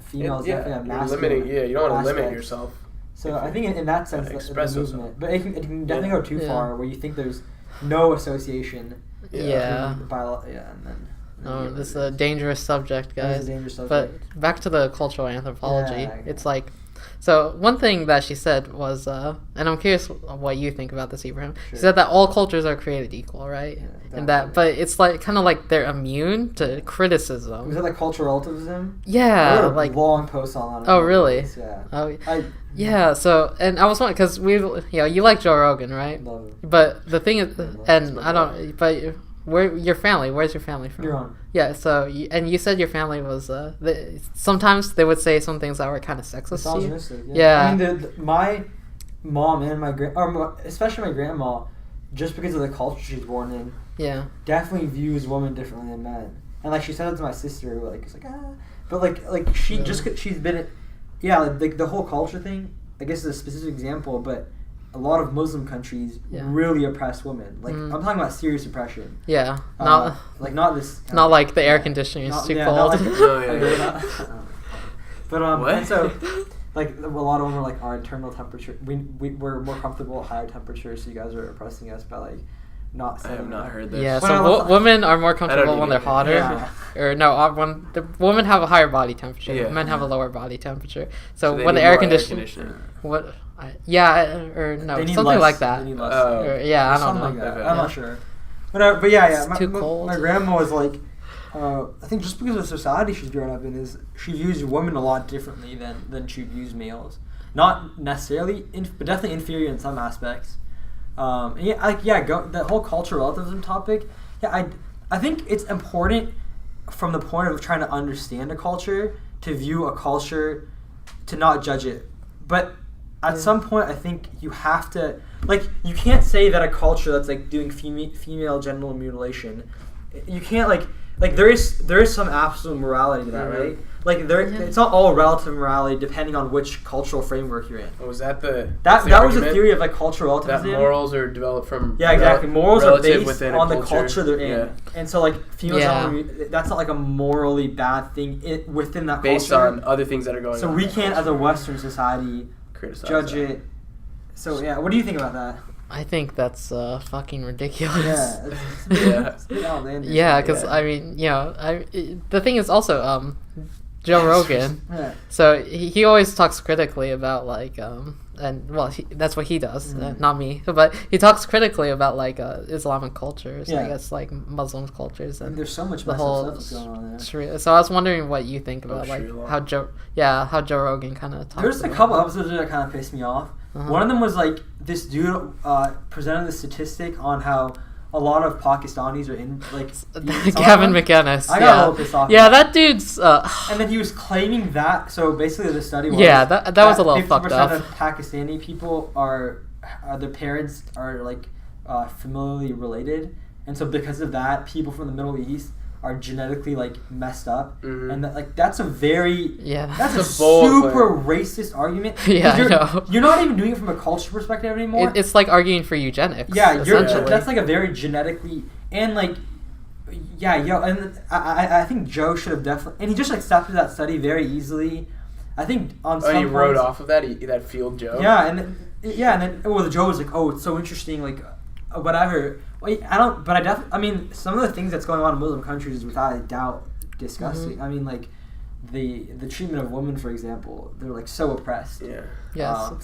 females definitely have masculine. You don't want to limit yourself. So I think in that sense that's the movement. But it can definitely go too far where you think there's no association. Yeah. And then. Oh, this is a dangerous subject, guys. It's a dangerous subject. But back to the cultural anthropology. It's like. So one thing that she said was, and I'm curious what you think about this, Ibrahim. Sure. She said that all cultures are created equal, right? Yeah, but it's like kind of like they're immune to criticism. Was that like cultural relativism? Yeah, I wrote a like long post on that. Oh, really? Yeah. Oh, yeah. So, and I was wondering because you like Joe Rogan, right? Love it. But the thing is, and I don't, but. Where's your family from? Your own. Yeah, so you said your family was sometimes they would say some things that were kind of sexist to you. Yeah. I mean, my mom and especially my grandma, just because of the culture she's born in, definitely views women differently than men. And like she said it to my sister, like it's like but like she she's been like the whole culture thing. I guess is a specific example, but. A lot of Muslim countries really oppress women. Like I'm talking about serious oppression. Yeah, not this. Not like the air conditioning is too cold. But and so like a lot of them are like our internal temperature. We're more comfortable at higher temperatures. So you guys are oppressing us by like not. I have not heard this. Yeah, so women are more comfortable when they're hotter. Yeah. Or no, when the women have a higher body temperature, men have a lower body temperature. So when the air conditioner, what? Or no, something less, like that. I don't know. Like that. I'm not sure. But it's too cold. My grandma was like, I think just because of the society she's grown up in is she views women a lot differently than she views males. Not necessarily, but definitely inferior in some aspects. The whole cultural relativism topic. Yeah, I think it's important from the point of trying to understand a culture to view a culture, to not judge it, but. At some point, I think you have to, like, you can't say that a culture that's, like, doing female genital mutilation, you can't, like there is some absolute morality to that, right? like it's not all relative morality depending on which cultural framework you're in. Oh, was that the that was a theory of like cultural relativism? That morals are developed from exactly. Morals are based on the culture. culture they're in, and so like females that's not like a morally bad thing within that based culture. on other things that are going on. So we can't, as a Western society, judge it. So what do you think about that? I think that's fucking ridiculous. Yeah, because I mean, the thing is also Joe Rogan. So he always talks critically about like that's what he does, not me. But he talks critically about like Islamic cultures, I guess like Muslim cultures, and there's so much the whole stuff going on there. Sharia. So I was wondering what you think about like how Joe Rogan kind of talks. There's a couple episodes that kind of pissed me off. One of them was like this dude presented the statistic on how a lot of Pakistanis are in like Gavin McInnes. I got a little pissed off. Yeah, that dude's. And then he was claiming that. So basically, the study was that was a little fucked up. 50% of Pakistani people are their parents are like familially related, and so because of that, people from the Middle East are genetically like messed up, and that's a very that's a super racist argument. You're not even doing it from a culture perspective anymore. It's like arguing for eugenics. That's like a very genetically and like and I think Joe should have definitely, and he just accepted that study very easily. I think on some he wrote off of that field Joe. And then the Joe was like, oh, it's so interesting, like whatever. Wait, I mean, some of the things that's going on in Muslim countries is without a doubt disgusting. I mean, like, the treatment of women, for example, they're, like, so oppressed. So,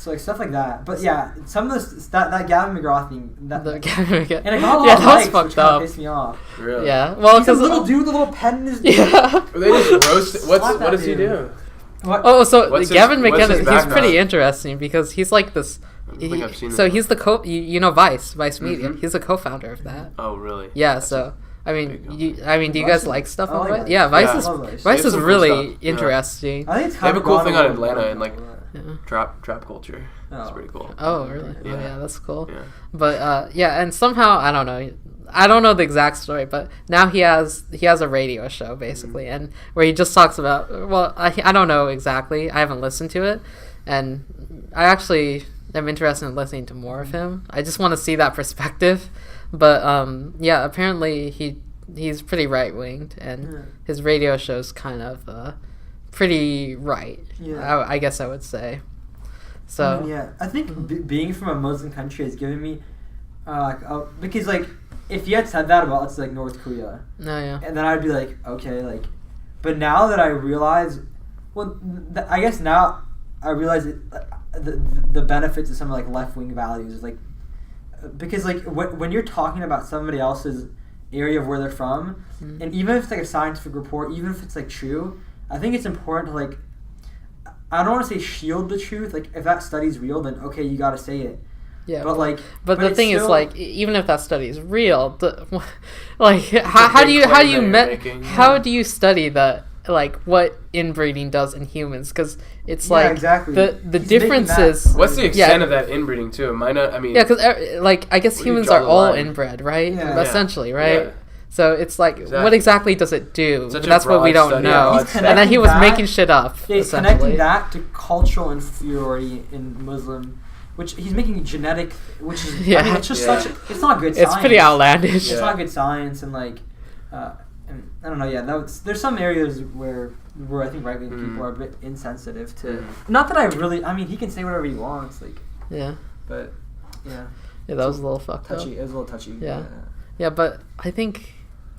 like, stuff like that. But, some of this, that Gavin McGraw thing, and it got a lot of likes, which kind of pissed me off. Really? Yeah. Well, he's a little dude, the little pen in his... They just roast... What does he do? Gavin McInnes, he's pretty interesting because he's like this... he's the Vice Media. He's the co-founder of that. Oh, really? Yeah. That's do you guys like stuff on Vice? Yeah, Vice is really interesting. I think it's they have a cool thing on Atlanta and like trap culture. It's pretty cool. Oh, really? Yeah, that's cool. Yeah. But and somehow I don't know the exact story, but now he has a radio show basically, and where he just talks about. Well, I don't know exactly. I haven't listened to it, and I actually. I'm interested in listening to more of him. I just want to see that perspective. But apparently he's pretty right winged, and his radio show's kind of pretty right. I guess I would say. So I think being from a Muslim country has given me because like if you had said that about let's say like North Korea, and then I'd be like okay, like, but now that I realize, I guess now I realize it. The benefits of some like left wing values is like because like when you're talking about somebody else's area of where they're from, and even if it's like a scientific report, even if it's like true, I think it's important to like I don't want to say shield the truth. Like if that study's real, then okay, you got to say it. Yeah, but the thing is, like, even if that study is real, how do you study that? Like what inbreeding does in humans, because it's like exactly. the differences. What's the extent of that inbreeding too? Because like I guess humans are all inbred, right? Essentially, right? Yeah. So it's like, what exactly does it do? That's what we don't know. And then he was making shit up. Yeah, he's connecting that to cultural inferiority in Muslim, which he's making genetic, which is I mean, it's just it's not good science. It's pretty outlandish. It's not good science, and like. I don't know. There's some areas where I think right wing people are a bit insensitive to. Not that I really. I mean, he can say whatever he wants. Like. Yeah. But. Yeah. Yeah, that was a little fucked touchy. Up. It was a little touchy. Yeah, but I think.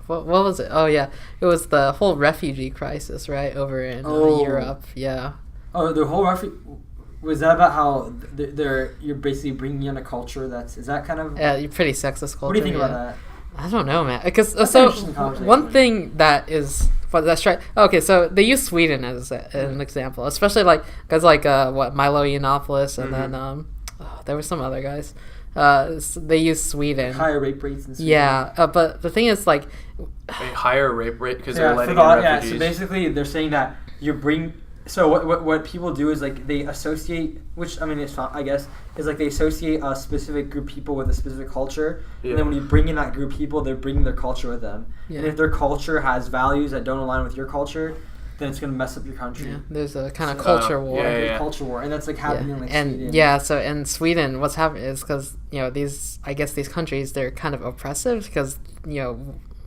What was it? Oh yeah, it was the whole refugee crisis, right, over in Europe. Yeah. Oh, the whole was that about how you're basically bringing in a culture is that kind of? Yeah, you're pretty sexist culture. What do you think about that? I don't know, man. Because one thing that's right. Okay, so they use Sweden as an example, especially like guys like Milo Yiannopoulos, and then there were some other guys. They use Sweden. Higher rape rates in Sweden. Yeah, but the thing is like higher rape rate because they're letting in refugees. So basically they're saying that you bring. So what people do is like they associate, which I mean it's not, I guess, is like they associate a specific group of people with a specific culture, and then when you bring in that group of people, they're bringing their culture with them. And if their culture has values that don't align with your culture, then it's gonna mess up your country. Yeah, there's a kind of culture war. Culture war, and that's like happening in Sweden. So in Sweden, what's happening is because these countries, they're kind of oppressive because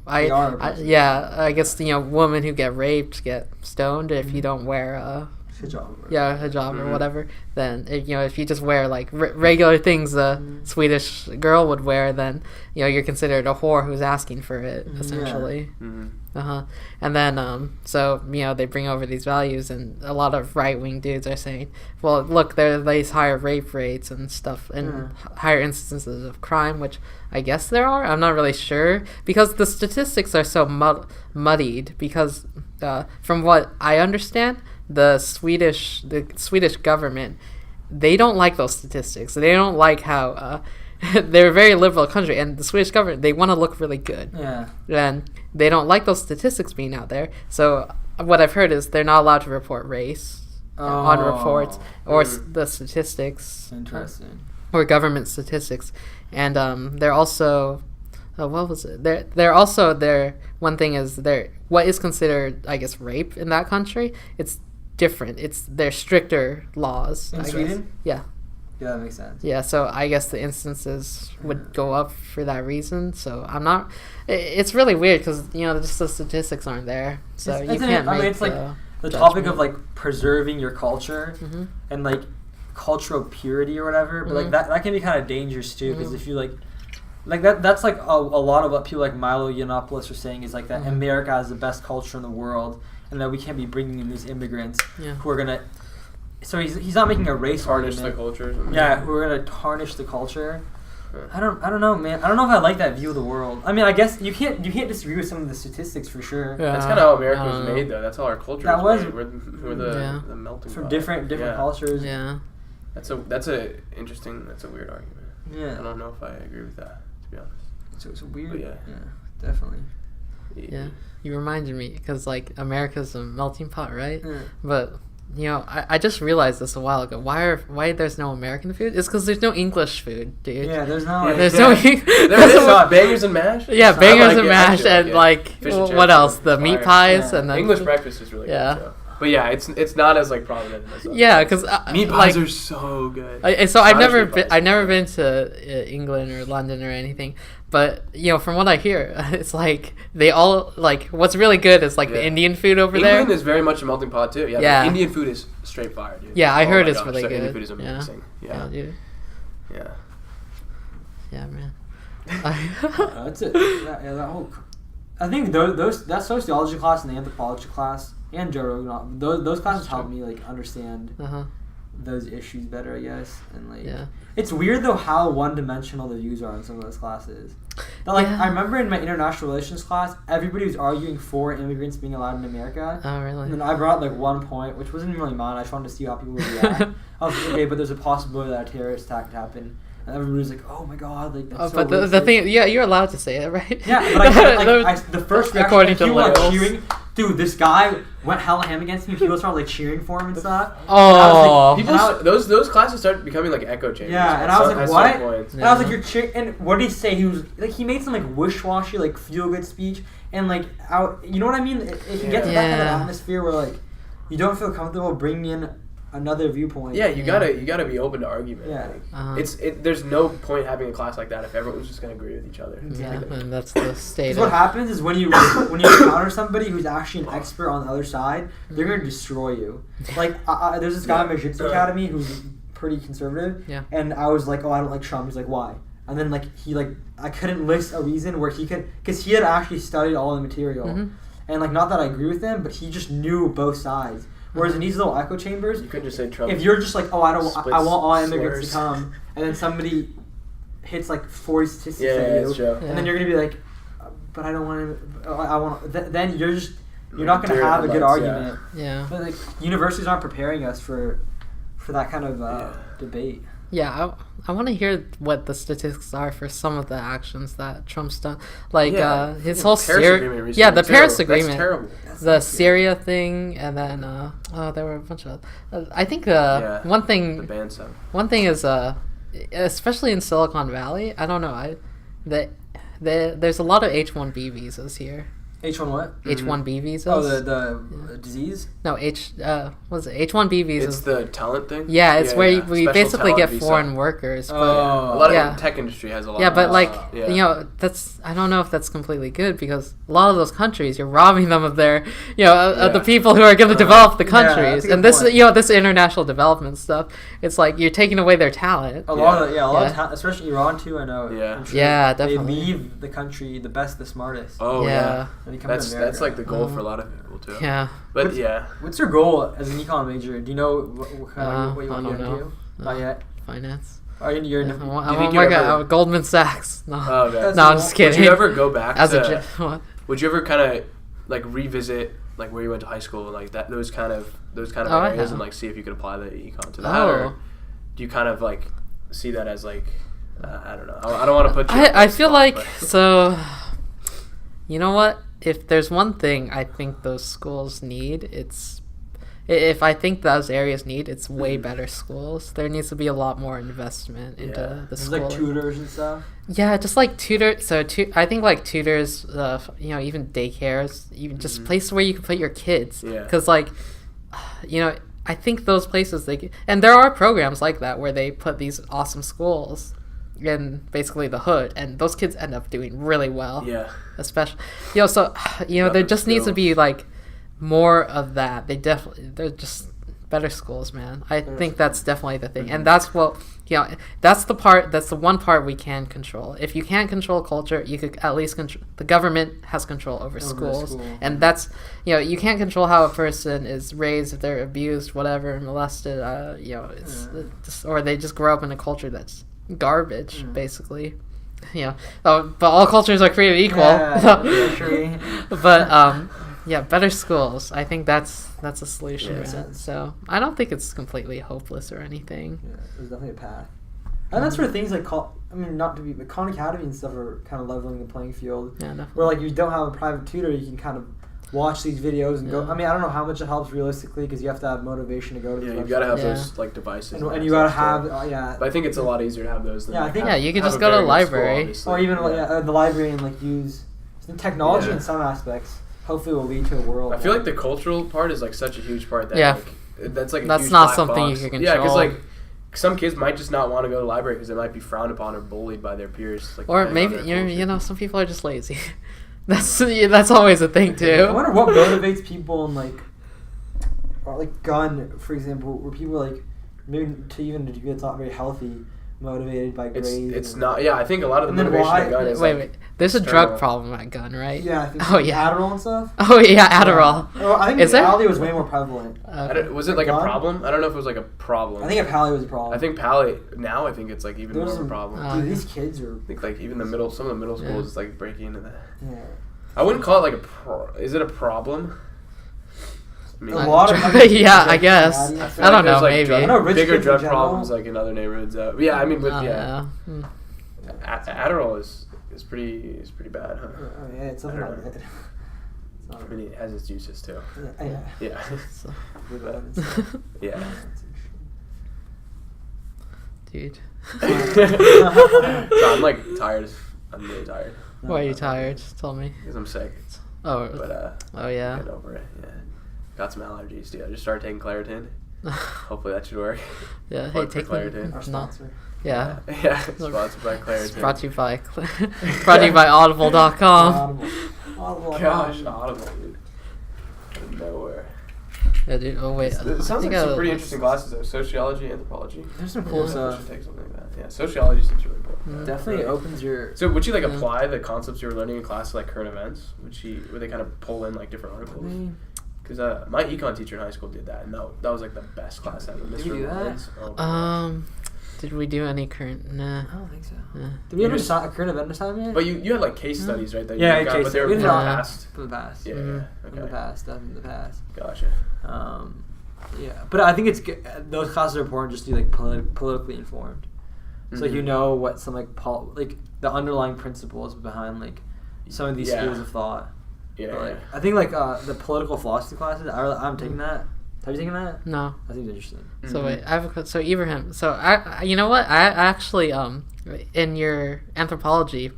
I guess women who get raped get stoned if you don't wear hijab or whatever. Then if you just wear like regular things a Swedish girl would wear, then you're considered a whore who's asking for it essentially. And then so they bring over these values, and a lot of right-wing dudes are saying, well, look, there are these higher rape rates and stuff and higher instances of crime, which I guess there are. I'm not really sure because the statistics are so muddied because from what I understand, the Swedish government, they don't like those statistics. They don't like how they're a very liberal country, and the Swedish government, they want to look really good. And they don't like those statistics being out there. So what I've heard is they're not allowed to report race on reports or the statistics. Interesting. Or government statistics. And they're also what was it? They're also one thing is what is considered, I guess, rape in that country. It's different. They're stricter laws. In Sweden? Yeah. Yeah, that makes sense. Yeah, so I guess the instances would go up for that reason. So I'm not. It's really weird because just the statistics aren't there. So you can't. It's like the topic of like preserving your culture and like cultural purity or whatever. But like that can be kind of dangerous too because if you like that's like a lot of what people like Milo Yiannopoulos are saying is like that America has the best culture in the world and that we can't be bringing in these immigrants who are gonna. So he's not making a race tarnish argument. the culture. Yeah, who are gonna tarnish the culture. I don't know, man. I don't know if I like that view of the world. I mean, I guess you can't disagree with some of the statistics for sure. Yeah, that's kind of how America was made, though. That's how our culture was made. We're the melting pot. From different cultures. Yeah. That's a weird argument. Yeah. I don't know if I agree with that, to be honest. So it's weird. But yeah, definitely. Yeah, you reminded me because like America's a melting pot, right? Yeah. But I just realized this a while ago. Why there's no American food? It's because there's no English food, dude. Yeah, there's no. There's no. There's bangers and mash. Yeah, bangers and mash, and like what else? The meat pies and then English breakfast is really good. So. But yeah, it's not as like prominent as other. Yeah, because meat pies are so good. I've never been to England or London or anything, but from what I hear, it's like they all like what's really good is like the Indian food over there. England is very much a melting pot too. Yeah. Indian food is straight fire, dude. Yeah, I heard it's really good. Indian food is amazing. Yeah, dude. Yeah. Yeah, man. That's it. That whole. I think that sociology class and the anthropology class and Joe Rogan, those classes helped me like understand those issues better, I guess. And like, it's weird though how one-dimensional the views are in some of those classes. But, like, I remember in my international relations class, everybody was arguing for immigrants being allowed in America. Oh, really? And then I brought like one point, which wasn't really mine. I just wanted to see how people would react. I was like, okay, but there's a possibility that a terrorist attack could happen. And everybody was like, "Oh my god!" Like, that's so but the thing, you're allowed to say it, right? Yeah, but the first reaction, according to people were cheering. Dude, this guy went hella ham against me. People started like cheering for him and stuff. Oh, and those classes started becoming like echo chambers. Yeah, and I was like, what? And I was like, you're cheering. And what did he say? He was like, he made some like wish-washy, like feel-good speech, and like, you know what I mean? If you get to that kind of atmosphere where like you don't feel comfortable bringing in another viewpoint. Yeah, you gotta be open to argument. Yeah, there's no point having a class like that if everyone's just gonna agree with each other. Exactly. And that's the state. What happens is when you encounter somebody who's actually an expert on the other side, they're gonna destroy you. Like there's this guy in my Jiu-Jitsu academy who's pretty conservative. Yeah. And I was like, oh, I don't like Trump. He's like, why? And then like I couldn't list a reason where he could, because he had actually studied all the material, and like not that I agree with him, but he just knew both sides. Whereas in these little echo chambers, you could just say Trump. If you're just like, oh, I want all immigrants to come, and then somebody hits like 40 statistics at you, and then you're gonna be like, but I don't want to. I want. Then you're not gonna have a good argument. Yeah. But like universities aren't preparing us for that kind of debate. Yeah, I want to hear what the statistics are for some of the actions that Trump's done. Like his whole Syria. Yeah, the Paris Agreement. That's terrible. The Syria thing, and then there were a bunch of. I think one thing. The ban stuff. One thing is especially in Silicon Valley. I don't know. There's a lot of H-1B visas here. H1 what? H1B visas. Oh, the disease? No, what is it? H1B visas. It's the talent thing? Yeah, it's where we basically get foreign workers. But, a lot of tech industry has a lot of but I don't know if that's completely good because a lot of those countries, you're robbing them of their, of the people who are going to develop the countries. And this, this international development stuff, it's like you're taking away their talent. A lot of talent, especially Iran too, I know. Yeah. Yeah, definitely. They leave the country the best, the smartest. Oh, yeah. That's like the goal for a lot of people too. Yeah. But what's your goal as an econ major? Do you know what you want to get into? Not yet. Finance. Are you in? I want to work at Goldman Sachs. No, okay. No, I'm just kidding. Would you ever go back what? Would you ever kind of like revisit like where you went to high school and like that those kind of areas and like see if you could apply the econ to that, or do you kind of like see that as like I don't know. I don't want to put you. I feel like so. You know what? If there's one thing I think those schools need, it's way better schools. There needs to be a lot more investment into the school. Like tutors and stuff. Yeah, just like tutors. So I think like tutors, even daycares, even just places where you can put your kids. Yeah. Because like, I think those places and there are programs like that where they put these awesome schools in basically the hood, and those kids end up doing really well. Yeah. Especially, there just needs to be like more of that. They're just better schools, man. I think that's definitely the thing, and that's that's the one part we can control. If you can't control culture, you could at least control. The government has control over schools, and that's you can't control how a person is raised, if they're abused, whatever, molested. Or they just grow up in a culture that's garbage, basically. But all cultures are created equal. But better schools. I think that's a solution. Yeah. So I don't think it's completely hopeless or anything. Yeah, there's definitely a path. And that's where things like but Khan Academy and stuff are kind of leveling the playing field. Yeah, definitely. Where like you don't have a private tutor, you can kind of watch these videos and go. I mean, I don't know how much it helps realistically because you have to have motivation to go to. Yeah, you've got to have those like devices, and you got to have But I think it's a lot easier to have those. Than I think you could just go to the library, or even the library and like use technology in some aspects. Hopefully, will lead to a world. I feel like the cultural part is like such a huge part that that's like that's not something you can control. Yeah, because like some kids might just not want to go to the library because they might be frowned upon or bullied by their peers. Like, or maybe some people are just lazy. That's always a thing too. I wonder what motivates people in like gun, for example, where people like maybe to even to get not very healthy, motivated by grades. It's not. Yeah, I think a lot of the motivation at gun is wait. There's a drug problem at gun, right? Yeah, I think Adderall and stuff. Oh yeah, Adderall. I think Pally was way more prevalent. Was it like a problem? I don't know if it was like a problem. I think Pally was a problem. I think Pally now. I think it's like even more of a problem. These kids are. I think like even some of the middle schools is like breaking into that. Yeah. I wouldn't call it like is it a problem? I mean, a lot of I guess. I don't know. Maybe bigger drug problems like in other neighborhoods. I mean, with Adderall is pretty bad, huh? Yeah, it's something like that. I mean, it has its uses too. Yeah. Yeah. Dude. So I'm like tired. I'm really tired. Why are you tired? Tell me. Because I'm sick. But yeah. Get over it. Yeah. Got some allergies, dude. I just started taking Claritin. Hopefully that should work. Yeah. Hey, take Claritin. Our sponsor. Yeah. Sponsored by Claritin. Brought to you by Audible.com. Audible. Gosh, Audible, dude. Out of nowhere. Yeah, dude. Oh wait. It sounds like some pretty interesting classes though. Sociology, anthropology. There's some cool stuff. I should take something like that. Yeah, sociology seems really important. Definitely opens your. So would you like apply the concepts you were learning in class to like current events? Would they kind of pull in like different articles? Because my econ teacher in high school did that, and that was like the best class ever. Did we do that? Did we do any current? Nah. I don't think so. Did we ever a current event assignment? But you had like case studies, right? That yeah, you got, but they were from the past. From the past. Yeah. Okay. From the past. Definitely the past. Gotcha. Yeah, but I think it's those classes are important just to be like politically informed. So you know what some like the underlying principles behind like some of these schools of thought. Yeah. I think like the political philosophy classes. I'm taking that. Have you taken that? No. I think it's interesting. So wait, so Ibrahim. So you know what? I actually in your anthropology,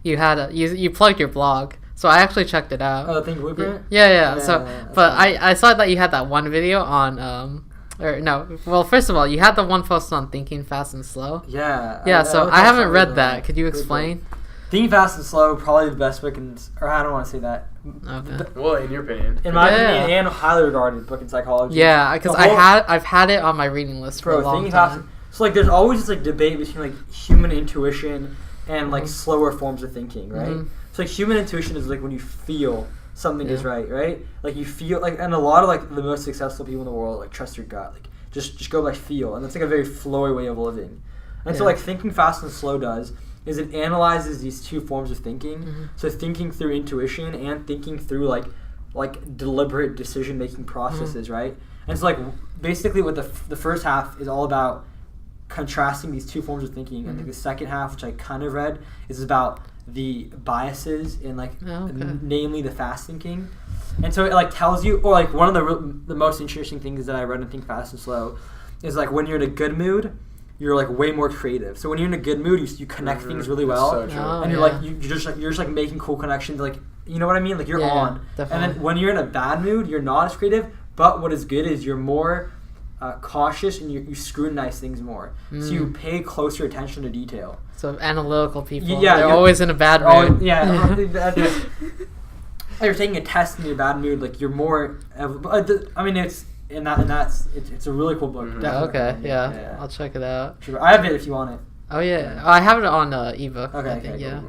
you had you plugged your blog. So I actually checked it out. Oh, the Thinking Blueprint? Yeah. So, but I saw that you had that one video on or no. Well, first of all, you had the one post on Thinking Fast and Slow. Yeah. Yeah. So I haven't read that. Could you explain? Thinking Fast and Slow, probably the best book or I don't want to say that. Okay. Well, in your opinion. In my opinion, and highly regarded book in psychology. Yeah, because I've had it on my reading list for a long time. So like, there's always this like debate between like human intuition and like slower forms of thinking, right? Mm-hmm. So like human intuition is like when you feel something is right? Like you feel like, and a lot of like the most successful people in the world like trust your gut, like just go by feel, and that's like a very flowy way of living. And so like Thinking Fast and Slow is it analyzes these two forms of thinking. Mm-hmm. So thinking through intuition and thinking through like deliberate decision making processes, right? And so like basically what the first half is all about contrasting these two forms of thinking, and like the second half, which I kind of read, is about the biases in like namely the fast thinking. And so it like tells you, or like one of the most interesting things that I read in Think Fast and Slow is like when you're in a good mood, you're like way more creative. So when you're in a good mood, you connect things really well, and you're like you're just like making cool connections, like you know what I mean, like you're on. Definitely. And then when you're in a bad mood, you're not as creative. But what is good is you're more cautious, and you scrutinize things more. So you pay closer attention to detail. So analytical people, they're always in a bad mood. You're taking a test and you're in a bad mood, like you're more. I mean, it's a really cool book. Mm-hmm. Okay, yeah, I'll check it out. Sure. I have it if you want it. Oh yeah, I have it on ebook. Okay, I think, cool. Yeah.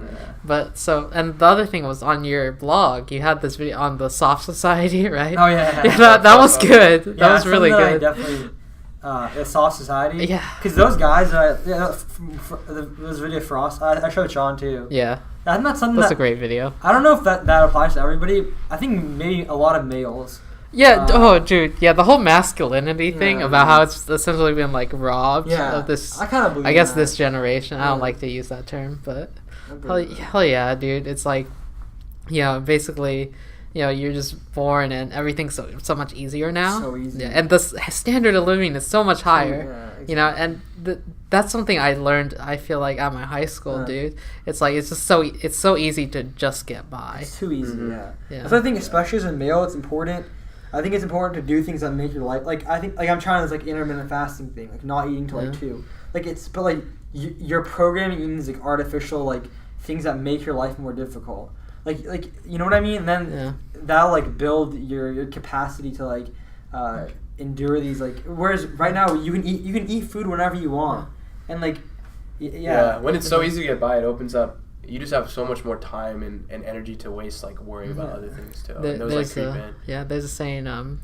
But so, and the other thing was on your blog, you had this video on the Soft Society, right? Oh yeah. That was good. That was really good. Definitely. The Soft Society. Yeah. Because those guys, those video Frost, I showed Sean too. Yeah. That's a great video. I don't know if that applies to everybody. I think maybe a lot of males. Yeah, dude. Yeah, the whole masculinity thing about how it's essentially been like robbed of this. I kind of believe. I guess this generation. I don't like to use that term, but hell yeah, dude. It's like, basically, you're just born and everything's so much easier now. So easy. Yeah, and the standard of living is so much higher. Yeah, exactly. And that's something I learned. I feel like at my high school, dude. It's like it's so easy to just get by. It's too easy. Mm-hmm. Yeah. So I think especially as a male, it's important. I think it's important to do things that make your life, like, I think, like, I'm trying this, like, intermittent fasting thing, like, not eating till, like, 2. Like, but, like, you're programming eating these, like, artificial, like, things that make your life more difficult. Like, you know what I mean? And then that'll, like, build your capacity to, like, endure these, like, whereas right now, you can eat food whenever you want. And, like, when it's so easy to get by, it opens up. You just have so much more time and energy to waste, like, worrying about other things, too. There's a saying,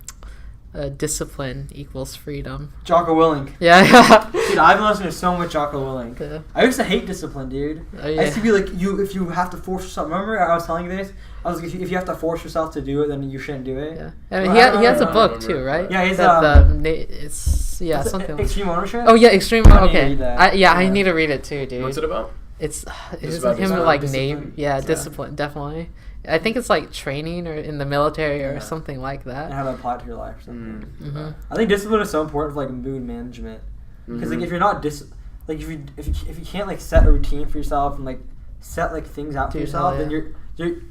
discipline equals freedom. Jocko Willink. Yeah. Dude, I've been listening to so much Jocko Willink. Yeah. I used to hate discipline, dude. I used to be like, if you have to force yourself. Remember I was telling you this? I was like, if you have to force yourself to do it, then you shouldn't do it. Yeah. I mean, he has a book, too, right? Yeah, he's something. Extreme Ownership? Oh, yeah, Extreme Ownership. Okay. I need to read it, too, dude. What's it about? It's him like discipline. Discipline, definitely. I think it's like training or in the military or something like that. And how to apply it to your life or something. Mm-hmm. I think discipline is so important for like mood management, because like if you're not if you can't like set a routine for yourself and like set like things out for yourself, then you're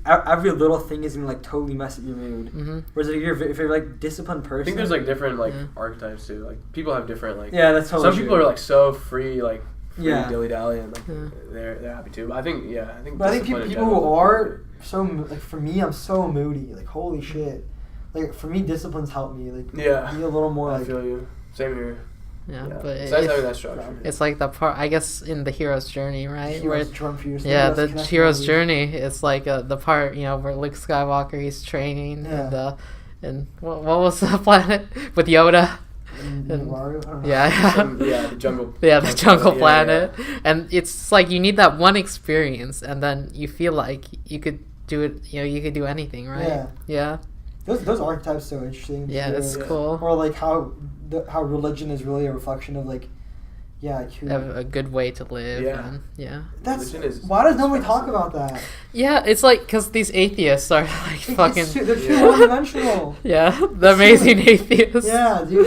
every little thing is gonna like totally mess up your mood. Mm-hmm. Whereas if you're like disciplined person, I think there's like different like archetypes too. Like people have different like that's totally some people are like so free like. Dilly dally and like they're happy too. But I think people who are so like for me, I'm so moody. Like holy shit. Like for me, disciplines help me. Like be a little more. I feel you. Same here. Yeah, but it's nice having that structure. It's like the part, I guess, in the hero's journey, right? The hero's journey. It's like the part where Luke Skywalker he's training and what was the planet with Yoda. The jungle. Yeah, the jungle planet, and it's like you need that one experience, and then you feel like you could do it. You could do anything, right? Yeah. Those archetypes are so interesting. Yeah, that's cool. Or like how religion is really a reflection of like. A good way to live. Why does nobody talk about that? Yeah, it's like because these atheists are like fucking. They're too one-dimensional. The amazing atheists. Yeah, dude.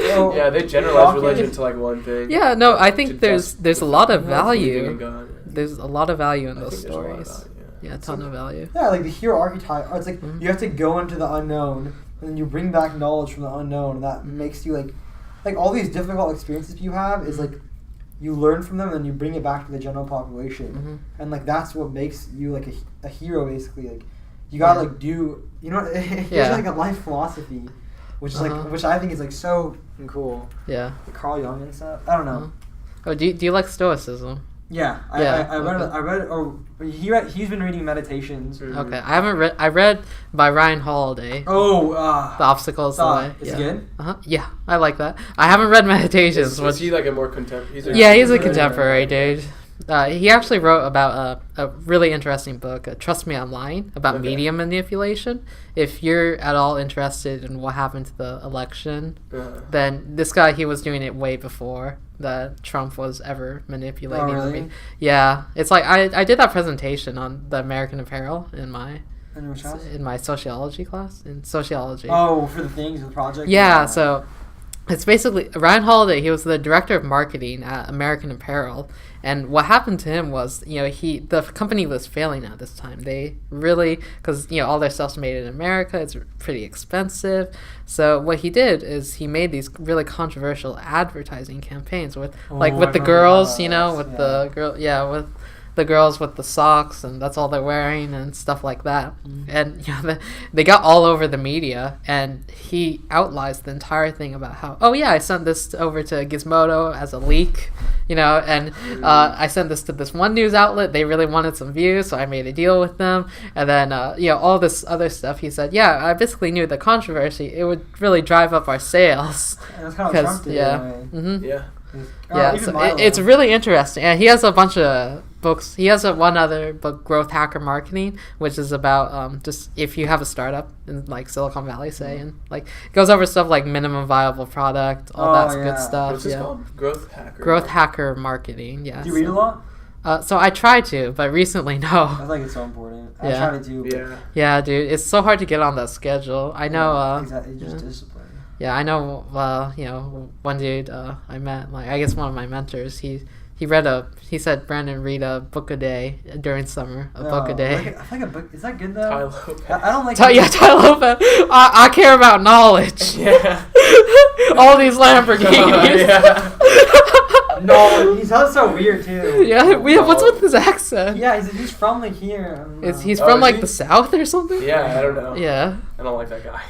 They generalize religion to like one thing. Yeah, no, I think there's a lot of value. There's a lot of value in those stories. Yeah, a ton of value. Yeah, like the hero archetype. It's like you have to go into the unknown, and then you bring back knowledge from the unknown, and that makes you like all these difficult experiences you have is like you learn from them, and then you bring it back to the general population, and like that's what makes you like a hero basically. Like you gotta like do it's like a life philosophy, which is like which I think is like so cool. Yeah. Like Carl Jung and stuff. I don't know. Oh, do you like Stoicism? Yeah, I read. He's been reading Meditations. Okay, I haven't read. I read by Ryan Holiday. Oh, The Obstacles the Way. Is it good? Yeah, I like that. I haven't read Meditations. Is he like a more contemporary? He's a contemporary dude. He actually wrote about a really interesting book, Trust Me Online, about media manipulation. If you're at all interested in what happened to the election, then this guy, he was doing it way before that Trump was ever manipulating. Oh, really? Yeah. It's like I did that presentation on the American Apparel in my sociology class, in sociology. Oh, for the things, the project? Yeah, so it's basically Ryan Holiday. He was the director of marketing at American Apparel, and what happened to him was, the company was failing at this time. They really, because all their stuff's made in America, it's pretty expensive. So what he did is he made these really controversial advertising campaigns with the girls, with the girls with the socks, and that's all they're wearing and stuff like that. And they got all over the media, and he outlined the entire thing about how, I sent this over to Gizmodo as a leak, and I sent this to this one news outlet. They really wanted some views, so I made a deal with them. And then all this other stuff. He said, I basically knew the controversy, it would really drive up our sales. That's kind of Trump did, It's really interesting, and he has a bunch of books. He has one other book, Growth Hacker Marketing, which is about just if you have a startup in like Silicon Valley, say, and like it goes over stuff like minimum viable product, all that good stuff. What's this called? Growth Hacker Marketing. Yeah. Do you read a lot? So I try to, but recently no. I think it's so important. I try to do. Yeah, dude, it's so hard to get on that schedule. I know. Exactly, just discipline. Yeah, I know. One dude I met, I guess one of my mentors, he said, Brandon, read a book a day during summer. Book a day. I think a book, is that good though? Ty Lopez. I don't like. Ty Lopez. I care about knowledge. Yeah. All these Lamborghinis. No, he sounds so weird too. Yeah, what's with his accent? Yeah, he's from like here. He's from the South or something? Yeah, I don't know. Yeah. I don't like that guy.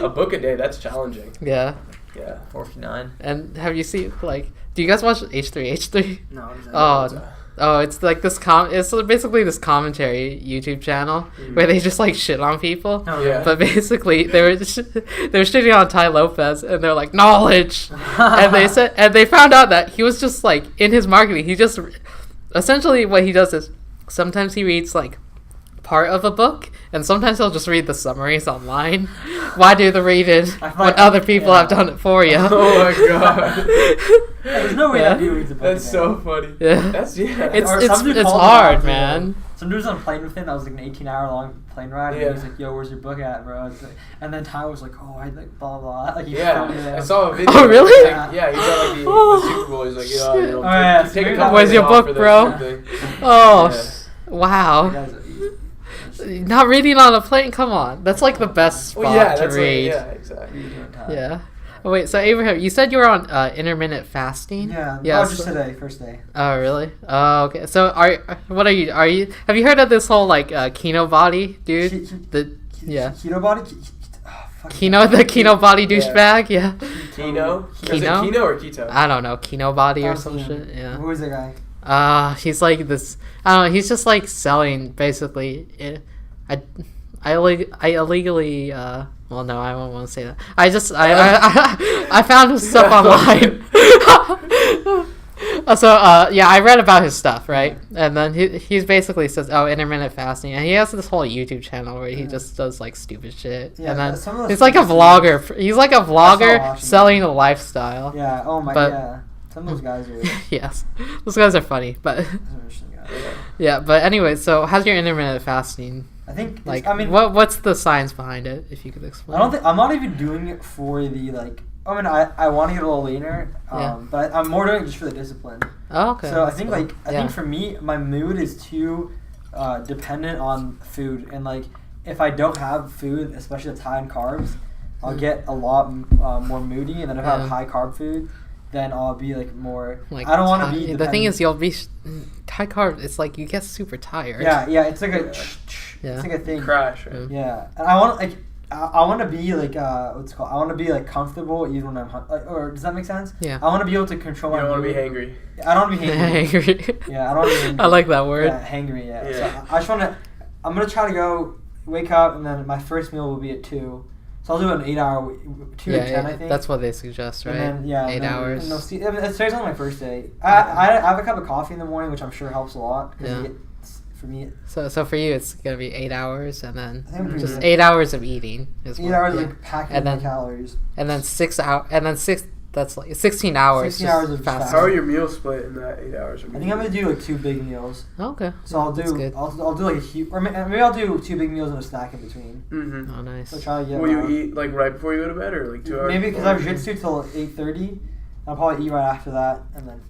A book a day, that's challenging. Yeah. Yeah. 49. And have you seen, do you guys watch H3H3? No. Oh, it's like this it's basically this commentary YouTube channel where they just shit on people. Oh, yeah. But basically they were shitting on Ty Lopez, and they're like, knowledge. and they found out that he was just in his marketing, he just essentially what he does is sometimes he reads part of a book, and sometimes he'll just read the summaries online. Why do the reading when other people have done it for you? Oh my god. There's no way that dude reads a book. That's so funny. Yeah. It's hard, man. Some dude was on a plane with him. That was an 18-hour long plane ride. And he was like, "Yo, where's your book at, bro?" And then Ty was like, "Oh, I blah blah." I saw a video. Oh, really? Yeah, he's at the Super Bowl. He's like, take a couple where's your book, bro? Wow. Not reading on a plane? Come on. That's the best spot to read. Yeah, exactly. Yeah. Oh, wait, so Abraham, you said you were on intermittent fasting? Yeah. Just today, first day. Oh, really? Oh, okay. So have you heard of this whole Kino body, dude? Keto body? Kino, the Kino body douchebag? Yeah. Kino? Kino? Kino or keto? I don't know. Kino body or some shit. Yeah. Who is that guy? He's this. I don't know. He's just selling basically. I illegally. Well, no, I won't want to say that. I found his stuff online. I read about his stuff, right? And then he basically says, intermittent fasting, and he has this whole YouTube channel where he just does stupid shit. Yeah, and then he's like a vlogger. He's like a vlogger selling a lifestyle. Yeah. Oh my god. Some of those guys are. Yes, those guys are funny, but. Yeah, but anyway, so how's your intermittent fasting? I think what's the science behind it, if you could explain? I'm not even doing it for the I want to get a little leaner, but I'm more doing it just for the discipline. Oh, okay. So I think I think for me, my mood is too dependent on food, and like if I don't have food, especially that's high in carbs, I'll get a lot more moody, and then if I have high carb food, then I'll be like more. Like I don't want to be. The thing is, you'll be high carb. It's like you get super tired. Yeah, it's like a. It's like a thing. Crash. Right? Yeah, and I want like. I want to be like what's it called? I want to be like comfortable even when I'm or does that make sense? Yeah. I want to be able to control my. You don't want to be hangry. I don't want to be hangry. Hangry. Yeah, I don't want to be hangry. I like that word. Yeah, hangry. Yeah. So I just want to. I'm gonna try to go wake up and then my first meal will be at 2. So I'll do an 8-hour 2 to 10. I think that's what they suggest, right? And then, 8 hours. And see, today's only my first day. I have a cup of coffee in the morning, which I'm sure helps a lot. Yeah. For me. So for you, it's gonna be 8 hours, and then just 8 hours of eating. 8 hours like packing and then, calories. And then 6 hours, and then 6. That's like 16 hours. 16 hours of fasting. How are your meals split in that 8 hours? I think I'm gonna do like 2 big meals. Okay. So I'll do like a huge, or maybe I'll do 2 big meals and a snack in between. Oh, nice. So try to get. Will you eat like right before you go to bed, or like 2 hours? Maybe because I have jiu-jitsu till 8:30. I'll probably eat right after that, and then.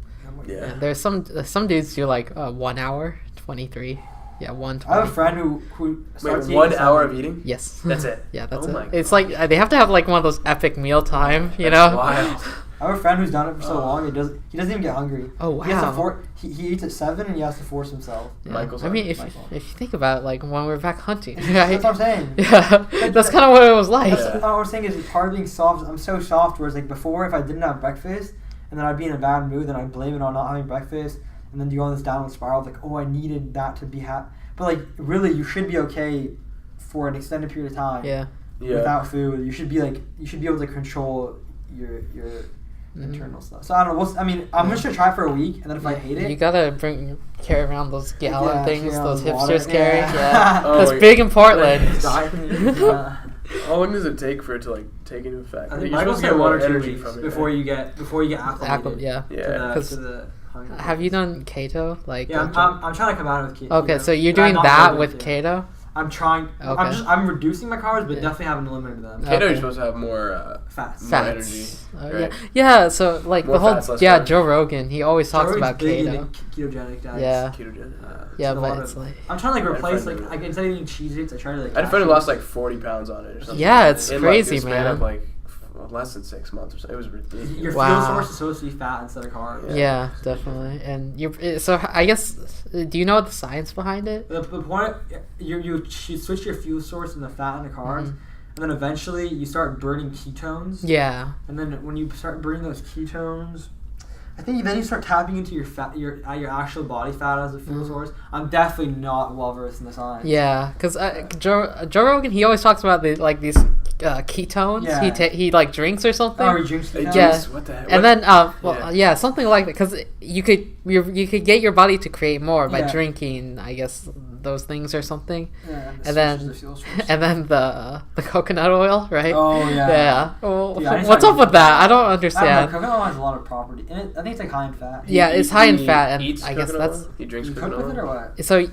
Yeah. There's some dudes do like 1 hour 23. Yeah, 1:20. I have a friend who starts 1 hour of eating. Yes. That's it. Yeah, that's it. It's like they have to have like one of those epic meal time, you know. Wild. I have a friend who's done it for so long he doesn't even get hungry. Oh wow! He eats at 7 and he has to force himself. Yeah. I mean, if you think about it, like when we're back hunting, right? That's what I'm saying. Yeah, that's kind of what it was like. What I was saying is part of being soft. I'm so soft. Whereas like before, if I didn't have breakfast and then I'd be in a bad mood, then I'd blame it on not having breakfast, and then you go on this downward spiral of like, oh, I needed that to be happy. But like really, you should be okay for an extended period of time. Yeah. Without food, you should be able to control your internal stuff. So I don't know. I'm just gonna try for a week, and then if I hate it, you gotta carry around those gallon things those hipsters water. carry. Yeah, that's big in Portland. How long does it take for it to like take into effect? I think Michael's get 1 or 2 weeks from it before you get acclimated. Yeah. To the have you done keto? Like I'm trying to come out of keto. Okay, so you're doing that with keto? I'm trying. Okay. I'm reducing my carbs, but definitely haven't eliminated them. Keto, you're supposed to have more fats, more energy. Right? Yeah. So like more the whole fats, Joe Rogan, he always talks about keto. Ketogenic diets. Yeah. Ketogenic. But it's like I'm trying to like replace like instead of eating Cheez-Its, I try to like. I had a friend who lost like 40 pounds on it or something. Yeah, it's crazy, like, man. Of, like less than 6 months or so. It was ridiculous. Your fuel source is supposed to be fat instead of carbs. Yeah, definitely. And so I guess, do you know the science behind it? The point, you switch your fuel source from the fat and the carbs, and then eventually you start burning ketones. Yeah. And then when you start burning those ketones, I think then you start tapping into your fat, your actual body fat as a fuel source. I'm definitely not well versed in the science. Yeah, because Joe Rogan, he always talks about these ketones. Yeah. He like drinks or something. Oh, he drinks ketones? Yeah. What the heck? And then something like that, because you could get your body to create more by drinking, I guess, those things or something. Yeah, and then the coconut oil, right? Oh yeah. Yeah. Well, what's up with that? I don't understand. I don't know, coconut oil has a lot of property, and I think it's like high in fat. Yeah, it's high in fat, and I guess that's. He drinks you cook with it or what? So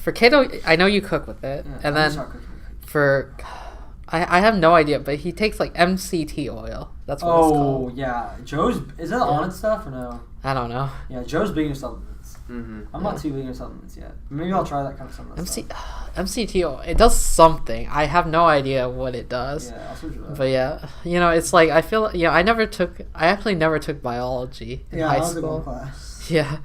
for keto, I know you cook with it, and then for. I have no idea, but he takes like MCT oil. That's what it's called. Oh yeah, is that on its stuff or no? I don't know. Yeah, Joe's big into supplements. I'm not too big into supplements yet. Maybe I'll try that kind of supplement. MCT oil. It does something. I have no idea what it does. Yeah, I'll search it up. But yeah, it's like I feel. I actually never took biology in high school. Class. Yeah,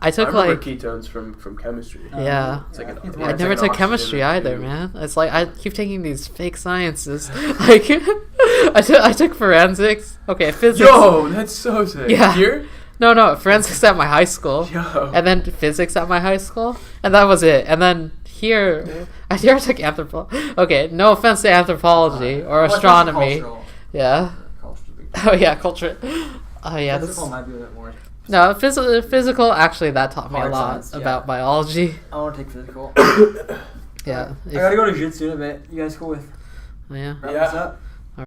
I took remember like ketones from chemistry. Yeah, it's like I never took chemistry either, man. It's like I keep taking these fake sciences. Like I took forensics. Okay, physics. Yo, that's so sick. Yeah. Here? No, forensics at my high school. Yo. And then physics at my high school, and that was it. And then here, I never took anthropology. Okay, no offense to anthropology or astronomy. Yeah. Oh yeah, culture. Oh yeah. Physical might be a bit more. No, physical, actually, that taught me a lot about biology. I want to take physical. Yeah. I gotta go to jiu-jitsu in a bit. You guys cool with? Yeah. Wrap this up?